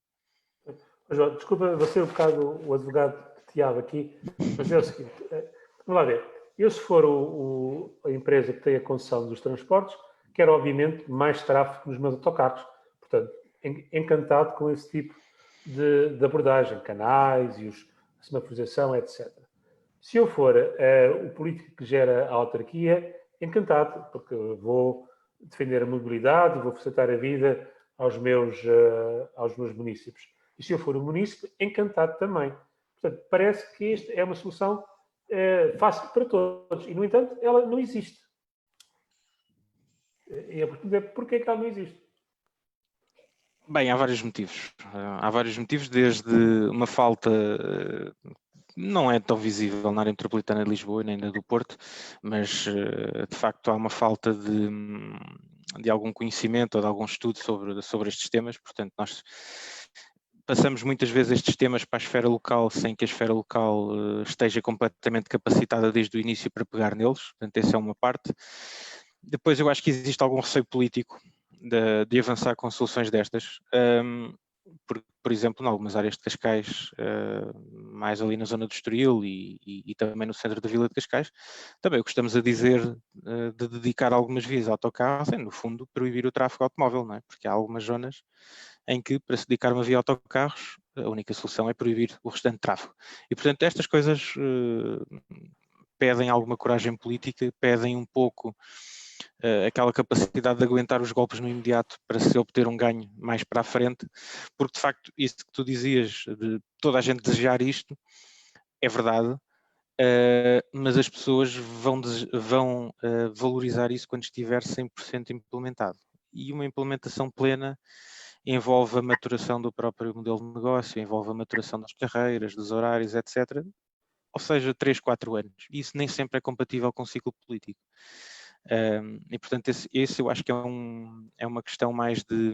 João, desculpa, vou ser um bocado o advogado de Tiago aqui, mas é o seguinte, vamos lá ver, eu se for a empresa que tem a concessão dos transportes, quero obviamente mais tráfego nos meus autocarros, portanto, encantado com esse tipo de abordagem, canais e a semaforização, etc. Se eu for o político que gera a autarquia, encantado, porque vou defender a mobilidade, vou facilitar a vida aos meus municípios. E se eu for o munícipe, encantado também. Portanto, parece que esta é uma solução fácil para todos e, no entanto, ela não existe. E a pergunta é porquê que ela não existe? Bem, há vários motivos. Há vários motivos, desde uma falta, não é tão visível na área metropolitana de Lisboa nem na do Porto, mas de facto há uma falta de algum conhecimento ou de algum estudo sobre estes temas. Portanto, nós passamos muitas vezes estes temas para a esfera local sem que a esfera local esteja completamente capacitada desde o início para pegar neles. Portanto, essa é uma parte. Depois eu acho que existe algum receio político de avançar com soluções destas, por exemplo, em algumas áreas de Cascais, mais ali na zona do Estoril e também no centro da Vila de Cascais, também o que estamos a dizer de dedicar algumas vias a autocarros é, no fundo, proibir o tráfego automóvel, não é? Porque há algumas zonas em que, para se dedicar uma via a autocarros, a única solução é proibir o restante tráfego. E, portanto, estas coisas pedem alguma coragem política, pedem um pouco aquela capacidade de aguentar os golpes no imediato para se obter um ganho mais para a frente, porque de facto isso que tu dizias, de toda a gente desejar isto, é verdade, mas as pessoas vão valorizar isso quando estiver 100% implementado. E uma implementação plena envolve a maturação do próprio modelo de negócio, envolve a maturação das carreiras, dos horários, etc. Ou seja, 3, 4 anos. Isso nem sempre é compatível com o ciclo político. E portanto esse eu acho que é uma questão mais de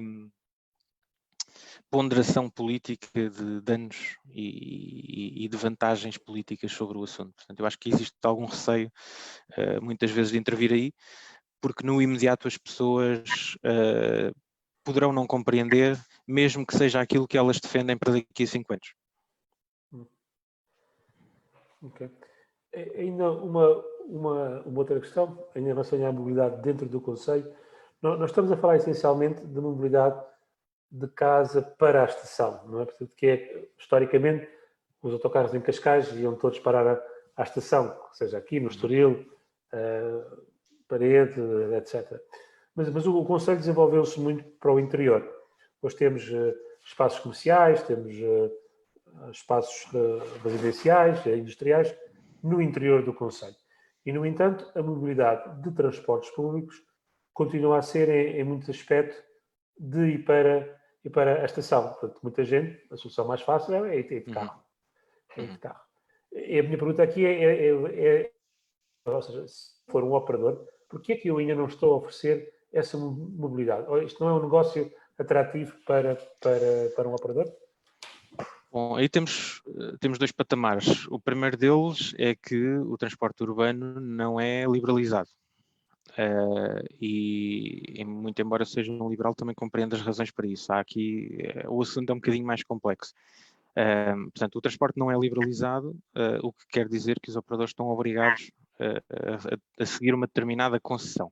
ponderação política de danos e de vantagens políticas sobre o assunto. Portanto, eu acho que existe algum receio muitas vezes de intervir aí, porque no imediato as pessoas poderão não compreender, mesmo que seja aquilo que elas defendem para daqui a 5 anos. Ok. Ainda uma outra questão, em relação à mobilidade dentro do concelho. Nós estamos a falar essencialmente de mobilidade de casa para a estação, não é? Portanto, que é, historicamente, os autocarros em Cascais iam todos parar à estação, seja aqui no Estoril, Parede, etc. Mas o concelho desenvolveu-se muito para o interior. Hoje temos espaços comerciais, temos espaços residenciais, industriais, no interior do concelho. E, no entanto, a mobilidade de transportes públicos continua a ser, em muitos aspectos, de ir para a estação. Portanto, muita gente, a solução mais fácil é ir de carro. É ir de carro. E a minha pergunta aqui ou seja, se for um operador, porquê é que eu ainda não estou a oferecer essa mobilidade? Isto não é um negócio atrativo para um operador? Bom, aí temos 2 patamares. O primeiro deles é que o transporte urbano não é liberalizado. E muito embora seja um liberal, também compreendo as razões para isso. Há aqui, o assunto é um bocadinho mais complexo. Portanto, o transporte não é liberalizado, o que quer dizer que os operadores estão obrigados a seguir uma determinada concessão.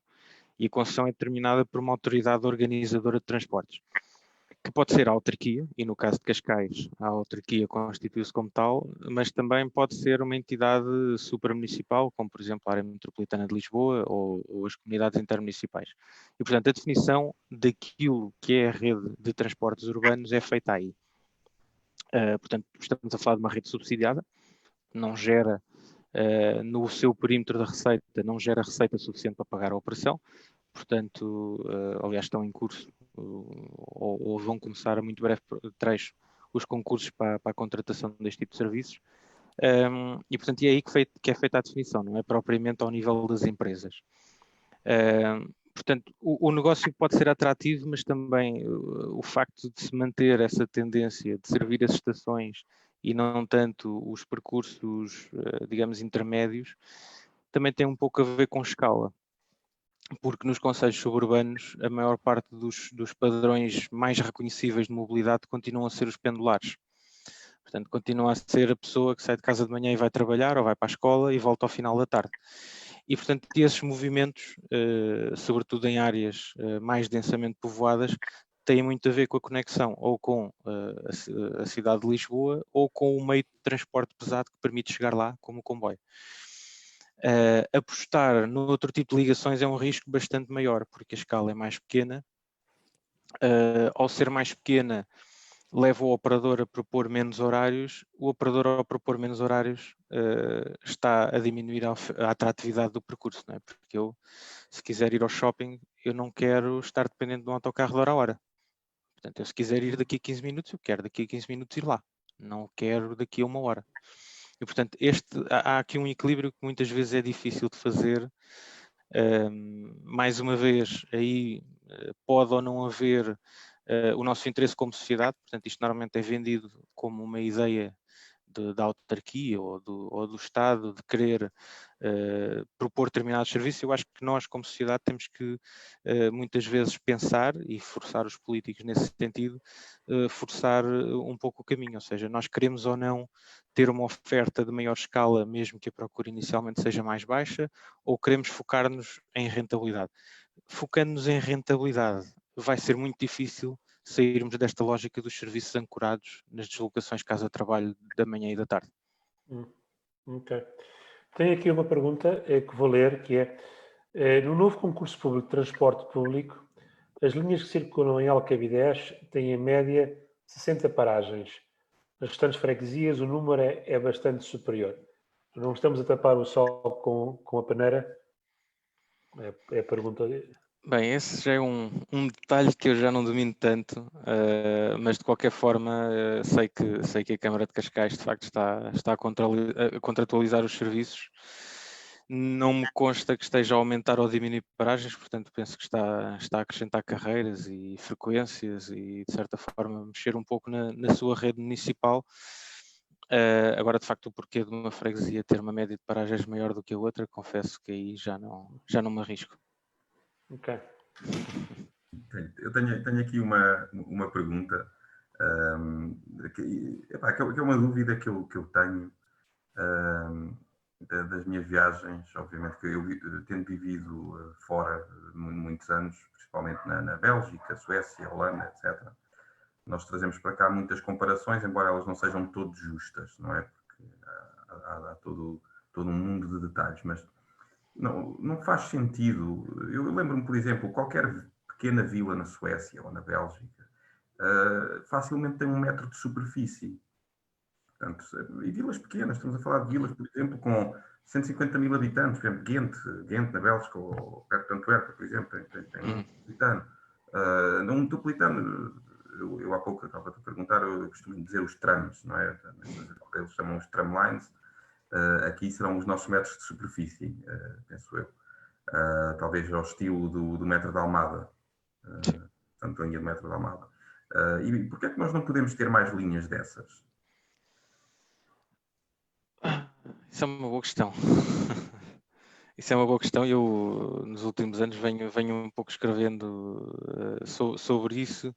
E a concessão é determinada por uma autoridade organizadora de transportes, que pode ser a autarquia, e no caso de Cascais, a autarquia constitui-se como tal, mas também pode ser uma entidade supramunicipal, como por exemplo a área metropolitana de Lisboa ou as comunidades intermunicipais. E portanto a definição daquilo que é a rede de transportes urbanos é feita aí. Portanto, estamos a falar de uma rede subsidiada, não gera, no seu perímetro da receita, não gera receita suficiente para pagar a operação, portanto, aliás, estão em curso ou vão começar a muito breve trecho os concursos para a contratação deste tipo de serviços. E, portanto, é aí que é feita a definição, não é propriamente ao nível das empresas. Portanto, o negócio pode ser atrativo, mas também o facto de se manter essa tendência de servir as estações e não tanto os percursos, digamos, intermédios, também tem um pouco a ver com escala. Porque nos concelhos suburbanos a maior parte dos padrões mais reconhecíveis de mobilidade continuam a ser os pendulares. Portanto, continua a ser a pessoa que sai de casa de manhã e vai trabalhar ou vai para a escola e volta ao final da tarde. E, portanto, esses movimentos, sobretudo em áreas mais densamente povoadas, têm muito a ver com a conexão ou com a cidade de Lisboa ou com o meio de transporte pesado que permite chegar lá, como o comboio. Apostar no outro tipo de ligações é um risco bastante maior, porque a escala é mais pequena. Ao ser mais pequena, leva o operador a propor menos horários, o operador ao propor menos horários está a diminuir a atratividade do percurso, não é? Porque eu, se quiser ir ao shopping, eu não quero estar dependente de um autocarro de hora a hora. Portanto, eu se quiser ir daqui a 15 minutos, eu quero daqui a 15 minutos ir lá. Não quero daqui a 1 hora. E, portanto, há aqui um equilíbrio que muitas vezes é difícil de fazer. Mais uma vez, aí pode ou não haver o nosso interesse como sociedade. Portanto, isto normalmente é vendido como uma ideia da autarquia ou do Estado de querer propor determinados serviços. Eu acho que nós, como sociedade, temos que muitas vezes pensar e forçar os políticos nesse sentido, forçar um pouco o caminho, ou seja, nós queremos ou não ter uma oferta de maior escala, mesmo que a procura inicialmente seja mais baixa, ou queremos focar-nos em rentabilidade. Focando-nos em rentabilidade, vai ser muito difícil sairmos desta lógica dos serviços ancorados nas deslocações casa-trabalho da manhã e da tarde. Ok. Tenho aqui uma pergunta que vou ler, que é no novo concurso público de transporte público, as linhas que circulam em Alcabidez têm em média 60 paragens. Nas restantes freguesias o número é bastante superior. Não estamos a tapar o sol com a peneira? É a pergunta. Bem, esse já é um detalhe que eu já não domino tanto, mas de qualquer forma sei que a Câmara de Cascais de facto está a contratualizar os serviços. Não me consta que esteja a aumentar ou diminuir paragens, portanto penso que está a acrescentar carreiras e frequências e de certa forma mexer um pouco na sua rede municipal. Agora de facto o porquê de uma freguesia ter uma média de paragens maior do que a outra, confesso que aí já não me arrisco. Ok. Eu tenho aqui uma pergunta, que é uma dúvida que eu tenho das minhas viagens. Obviamente que eu tendo vivido fora muitos anos, principalmente na Bélgica, Suécia, Holanda, etc. Nós trazemos para cá muitas comparações, embora elas não sejam todas justas, não é? Porque há todo um mundo de detalhes, mas não faz sentido. Eu lembro-me, por exemplo, qualquer pequena vila na Suécia ou na Bélgica facilmente tem 1 metro de superfície. Portanto, e vilas pequenas, estamos a falar de vilas, por exemplo, com 150 mil habitantes, por exemplo, Ghent na Bélgica, ou perto de Antuérpia, por exemplo, tem um metropolitano. Um metropolitano, eu há pouco estava a te perguntar, eu costumo dizer os trams, não é? Eles chamam os tramlines. Aqui serão os nossos metros de superfície, penso eu. Talvez ao estilo do metro de Almada, portanto, a linha do metro de Almada. E porquê é que nós não podemos ter mais linhas dessas? Isso é uma boa questão. Isso é uma boa questão. Eu, nos últimos anos, venho um pouco escrevendo sobre isso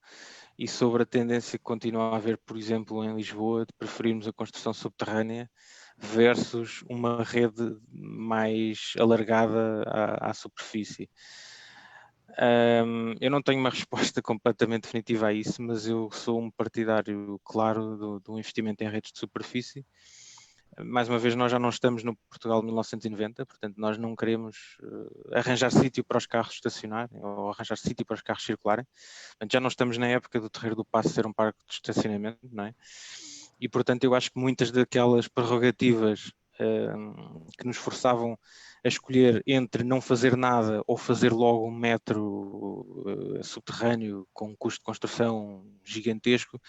e sobre a tendência que continua a haver, por exemplo, em Lisboa, de preferirmos a construção subterrânea versus uma rede mais alargada à superfície. Eu não tenho uma resposta completamente definitiva a isso, mas eu sou um partidário claro do investimento em redes de superfície. Mais uma vez, nós já não estamos no Portugal de 1990, portanto nós não queremos arranjar sítio para os carros estacionarem ou arranjar sítio para os carros circularem. Portanto, já não estamos na época do Terreiro do Paço ser um parque de estacionamento, não é? E portanto eu acho que muitas daquelas prerrogativas que nos forçavam a escolher entre não fazer nada ou fazer logo um metro subterrâneo com um custo de construção gigantesco,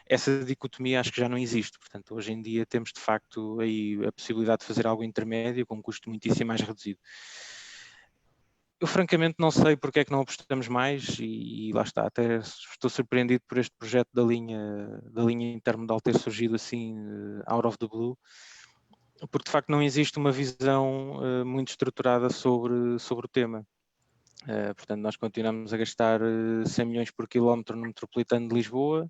essa dicotomia acho que já não existe. Portanto, hoje em dia temos de facto aí a possibilidade de fazer algo intermédio com um custo muitíssimo mais reduzido. Eu francamente não sei porque é que não apostamos mais e lá está, até estou surpreendido por este projeto da linha intermodal ter surgido assim out of the blue, porque de facto não existe uma visão muito estruturada sobre o tema. Portanto, nós continuamos a gastar 100 milhões por quilómetro no metropolitano de Lisboa,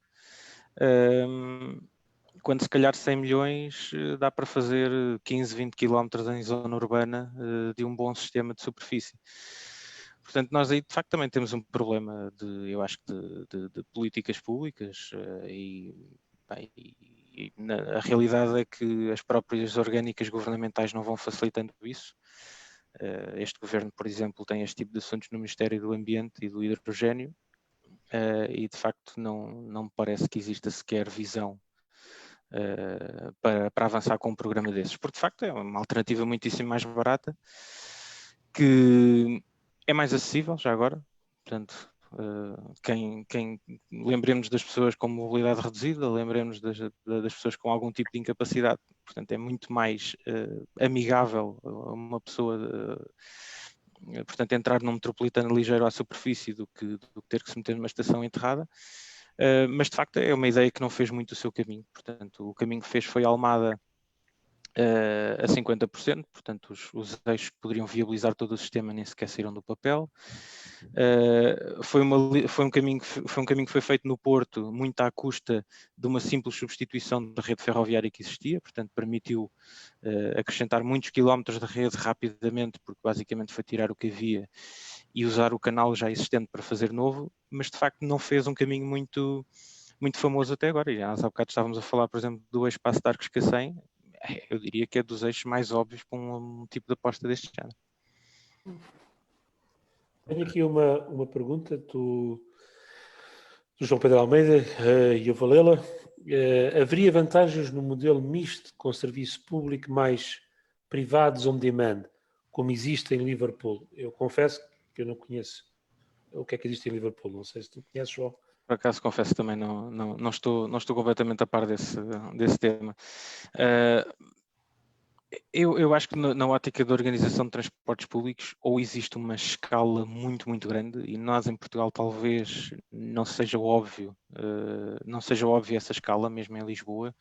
quando se calhar 100 milhões dá para fazer 15, 20 quilómetros em zona urbana de um bom sistema de superfície. Portanto, nós aí de facto também temos um problema eu acho de políticas públicas a realidade é que as próprias orgânicas governamentais não vão facilitando isso. Este governo, por exemplo, tem este tipo de assuntos no Ministério do Ambiente e do Hidrogénio. e de facto não me parece que exista sequer visão para avançar com um programa desses, porque de facto é uma alternativa muitíssimo mais barata, que é mais acessível já agora, portanto, lembremos das pessoas com mobilidade reduzida, lembremos das pessoas com algum tipo de incapacidade, portanto é muito mais amigável a uma pessoa, portanto entrar num metropolitano ligeiro à superfície do que ter que se meter numa estação enterrada. Mas de facto é uma ideia que não fez muito o seu caminho, portanto o caminho que fez foi Almada a 50%, portanto os eixos que poderiam viabilizar todo o sistema nem sequer saíram do papel. Foi um caminho que foi feito no Porto, muito à custa de uma simples substituição da rede ferroviária que existia, portanto permitiu acrescentar muitos quilómetros de rede rapidamente, porque basicamente foi tirar o que havia e usar o canal já existente para fazer novo, mas de facto não fez um caminho muito famoso até agora. E há bocado estávamos a falar, por exemplo, do eixo Paço de Arcos-Cacém. Eu diria que é dos eixos mais óbvios para um tipo de aposta deste género. Tenho aqui uma pergunta do João Pedro Almeida e eu vou lê-la. Haveria vantagens no modelo misto com serviço público mais privados on demand, como existe em Liverpool? Eu confesso que eu não conheço o que é que existe em Liverpool. Não sei se tu conheces, João. Por acaso, confesso que também não estou completamente a par desse tema. Eu acho que na ótica da organização de transportes públicos ou existe uma escala muito, muito grande e nós em Portugal talvez não seja óbvio essa escala, mesmo em Lisboa,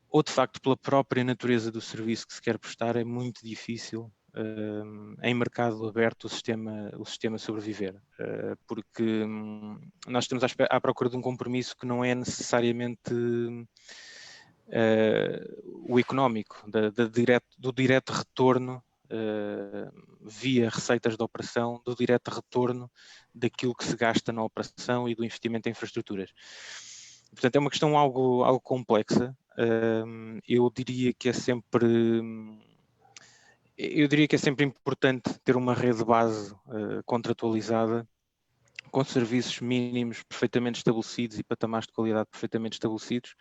ou de facto pela própria natureza do serviço que se quer prestar é muito difícil em mercado aberto o sistema sobreviver, porque nós estamos à procura de um compromisso que não é necessariamente o económico, do direto retorno via receitas da operação, do direto retorno daquilo que se gasta na operação e do investimento em infraestruturas. Portanto, é uma questão algo complexa. Eu diria que é sempre importante ter uma rede base contratualizada, com serviços mínimos perfeitamente estabelecidos e patamares de qualidade perfeitamente estabelecidos,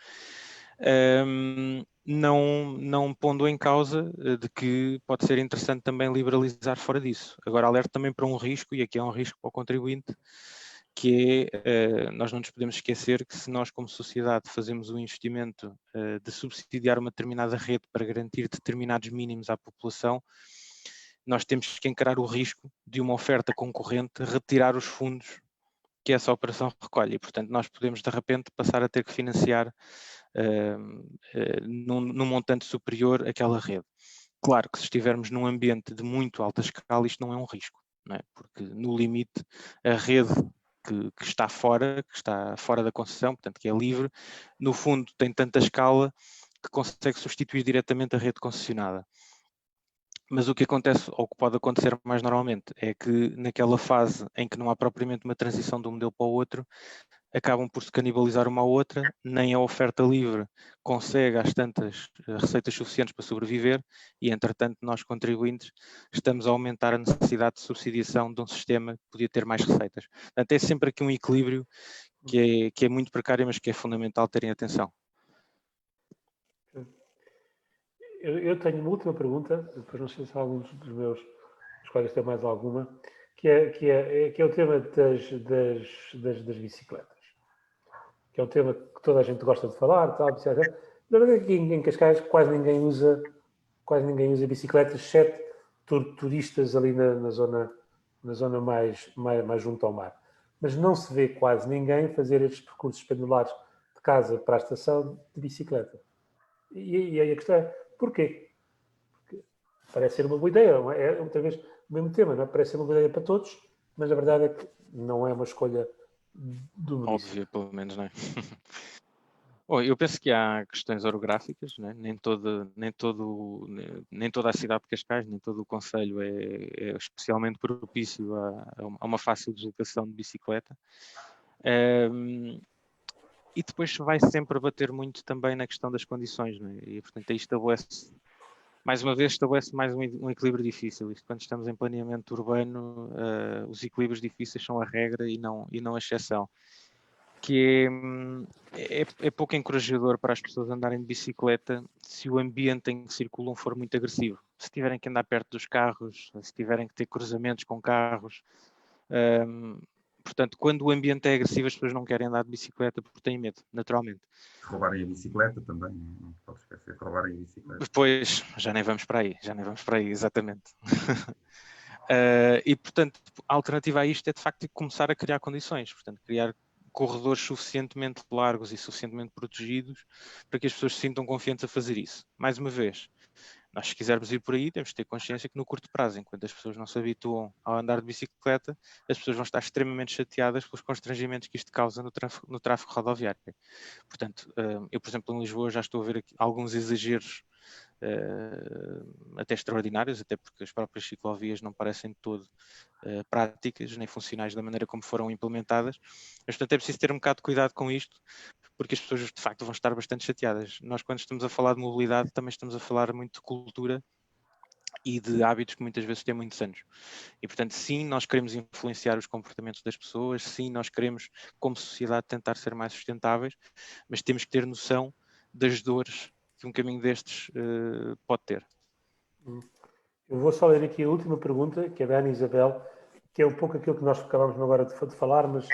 não pondo em causa de que pode ser interessante também liberalizar fora disso. Agora, alerto também para um risco, e aqui é um risco para o contribuinte, que é, nós não nos podemos esquecer que se nós como sociedade fazemos um investimento de subsidiar uma determinada rede para garantir determinados mínimos à população, nós temos que encarar o risco de uma oferta concorrente retirar os fundos que essa operação recolhe e, portanto, nós podemos de repente passar a ter que financiar num montante superior aquela rede. Claro que se estivermos num ambiente de muito alta escala, isto não é um risco, não é? Porque no limite a rede que está fora da concessão, portanto que é livre, no fundo tem tanta escala que consegue substituir diretamente a rede concessionada. Mas o que acontece, ou o que pode acontecer mais normalmente, é que naquela fase em que não há propriamente uma transição de um modelo para o outro, acabam por se canibalizar uma à outra, nem a oferta livre consegue às tantas receitas suficientes para sobreviver e, entretanto, nós contribuintes estamos a aumentar a necessidade de subsidiação de um sistema que podia ter mais receitas. Portanto, é sempre aqui um equilíbrio que é muito precário, mas que é fundamental terem atenção. Eu tenho uma última pergunta, depois não sei se alguns dos meus colegas têm mais alguma, que é o tema das bicicletas. Que é um tema que toda a gente gosta de falar, tal, etc. Na verdade, aqui em Cascais quase ninguém usa bicicletas, exceto turistas ali na zona mais junto ao mar. Mas não se vê quase ninguém fazer estes percursos pendulares de casa para a estação de bicicleta. E aí a questão é, porquê? Porque parece ser uma boa ideia, é muitas vezes o mesmo tema, não é? Parece ser uma boa ideia para todos, mas a verdade é que não é uma escolha do município. Óbvio, pelo menos, não é? Bom, eu penso que há questões orográficas, né? Nem toda a cidade de Cascais, nem todo o concelho é especialmente propício a uma fácil deslocação de bicicleta. E depois vai sempre bater muito também na questão das condições, né? E portanto aí estabelece mais uma vez estabelece mais um equilíbrio difícil. Isto, quando estamos em planeamento urbano, os equilíbrios difíceis são a regra e não a exceção. Que é pouco encorajador para as pessoas andarem de bicicleta se o ambiente em que circulam for muito agressivo. Se tiverem que andar perto dos carros, se tiverem que ter cruzamentos com carros. Portanto, quando o ambiente é agressivo, as pessoas não querem andar de bicicleta porque têm medo, naturalmente. Roubarem a bicicleta também, não pode esquecer de roubarem a bicicleta. Depois, já nem vamos para aí, exatamente. E, portanto, a alternativa a isto é, de facto, começar a criar condições. Portanto, criar corredores suficientemente largos e suficientemente protegidos para que as pessoas se sintam confiantes a fazer isso. Mais uma vez, nós, se quisermos ir por aí, temos de ter consciência que no curto prazo, enquanto as pessoas não se habituam a andar de bicicleta, as pessoas vão estar extremamente chateadas pelos constrangimentos que isto causa no tráfego rodoviário. Portanto, eu, por exemplo, em Lisboa já estou a ver aqui alguns exageros até extraordinários, até porque as próprias ciclovias não parecem de todo práticas, nem funcionais da maneira como foram implementadas. Mas, portanto, é preciso ter um bocado de cuidado com isto, porque as pessoas de facto vão estar bastante chateadas. Nós, quando estamos a falar de mobilidade, também estamos a falar muito de cultura e de hábitos que muitas vezes têm muitos anos. E, portanto, sim, nós queremos influenciar os comportamentos das pessoas, sim, nós queremos, como sociedade, tentar ser mais sustentáveis, mas temos que ter noção das dores que um caminho destes pode ter. Eu vou só ler aqui a última pergunta, que é da Ana Isabel, que é um pouco aquilo que nós acabamos agora de falar, mas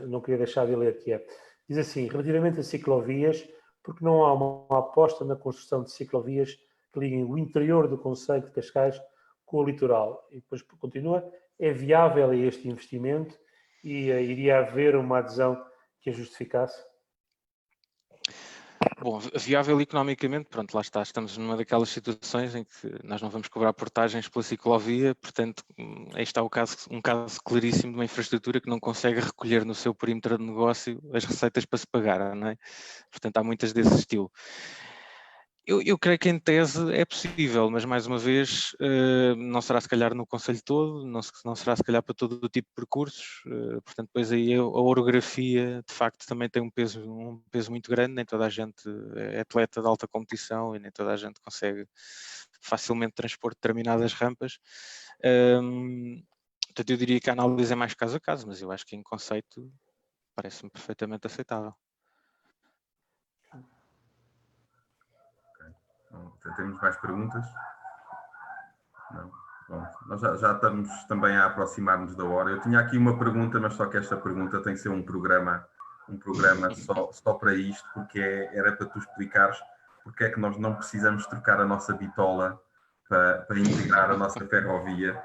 não queria deixar de ler, que é, diz assim, relativamente a ciclovias, porque não há uma aposta na construção de ciclovias que liguem o interior do concelho de Cascais com o litoral? E depois continua, é viável este investimento e iria haver uma adesão que a justificasse? Bom, viável economicamente, pronto, lá está, estamos numa daquelas situações em que nós não vamos cobrar portagens pela ciclovia, portanto, aí está um caso claríssimo de uma infraestrutura que não consegue recolher no seu perímetro de negócio as receitas para se pagar, não é? Portanto, há muitas desse estilo. Eu creio que em tese é possível, mas mais uma vez não será se calhar no concelho todo, não será se calhar para todo o tipo de percursos, portanto depois aí a orografia de facto também tem um peso muito grande, nem toda a gente é atleta de alta competição e nem toda a gente consegue facilmente transpor determinadas rampas. Portanto eu diria que a análise é mais caso a caso, mas eu acho que em conceito parece-me perfeitamente aceitável. Temos mais perguntas? Não? Bom, nós já estamos também a aproximar-nos da hora. Eu tinha aqui uma pergunta, mas só que esta pergunta tem que ser um programa só para isto, porque era para tu explicares porque é que nós não precisamos trocar a nossa bitola para integrar a nossa ferrovia.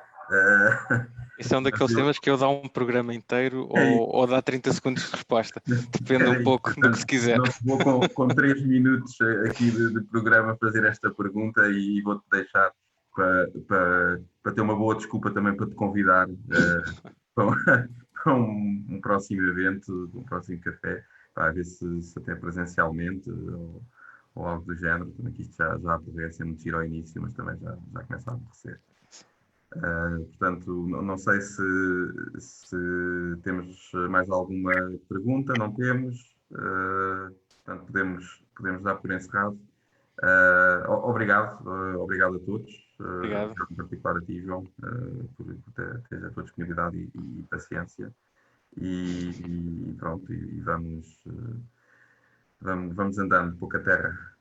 Isso é um daqueles temas que eu dá um programa inteiro ou dá 30 segundos de resposta. Depende um pouco do que se quiser. Vou com 3 minutos aqui de programa fazer esta pergunta e vou-te deixar para ter uma boa desculpa também para te convidar para um próximo evento, um próximo café, para ver se até presencialmente ou algo do género. Também que isto já aborrece, é muito giro ao início, mas também já começa a aborrecer. Portanto, não sei se temos mais alguma pergunta, não temos. Portanto, podemos dar por encerrado. Obrigado a todos. Obrigado. Em particular a ti, João, por teres a tua disponibilidade e paciência. E pronto, e vamos andando pouca terra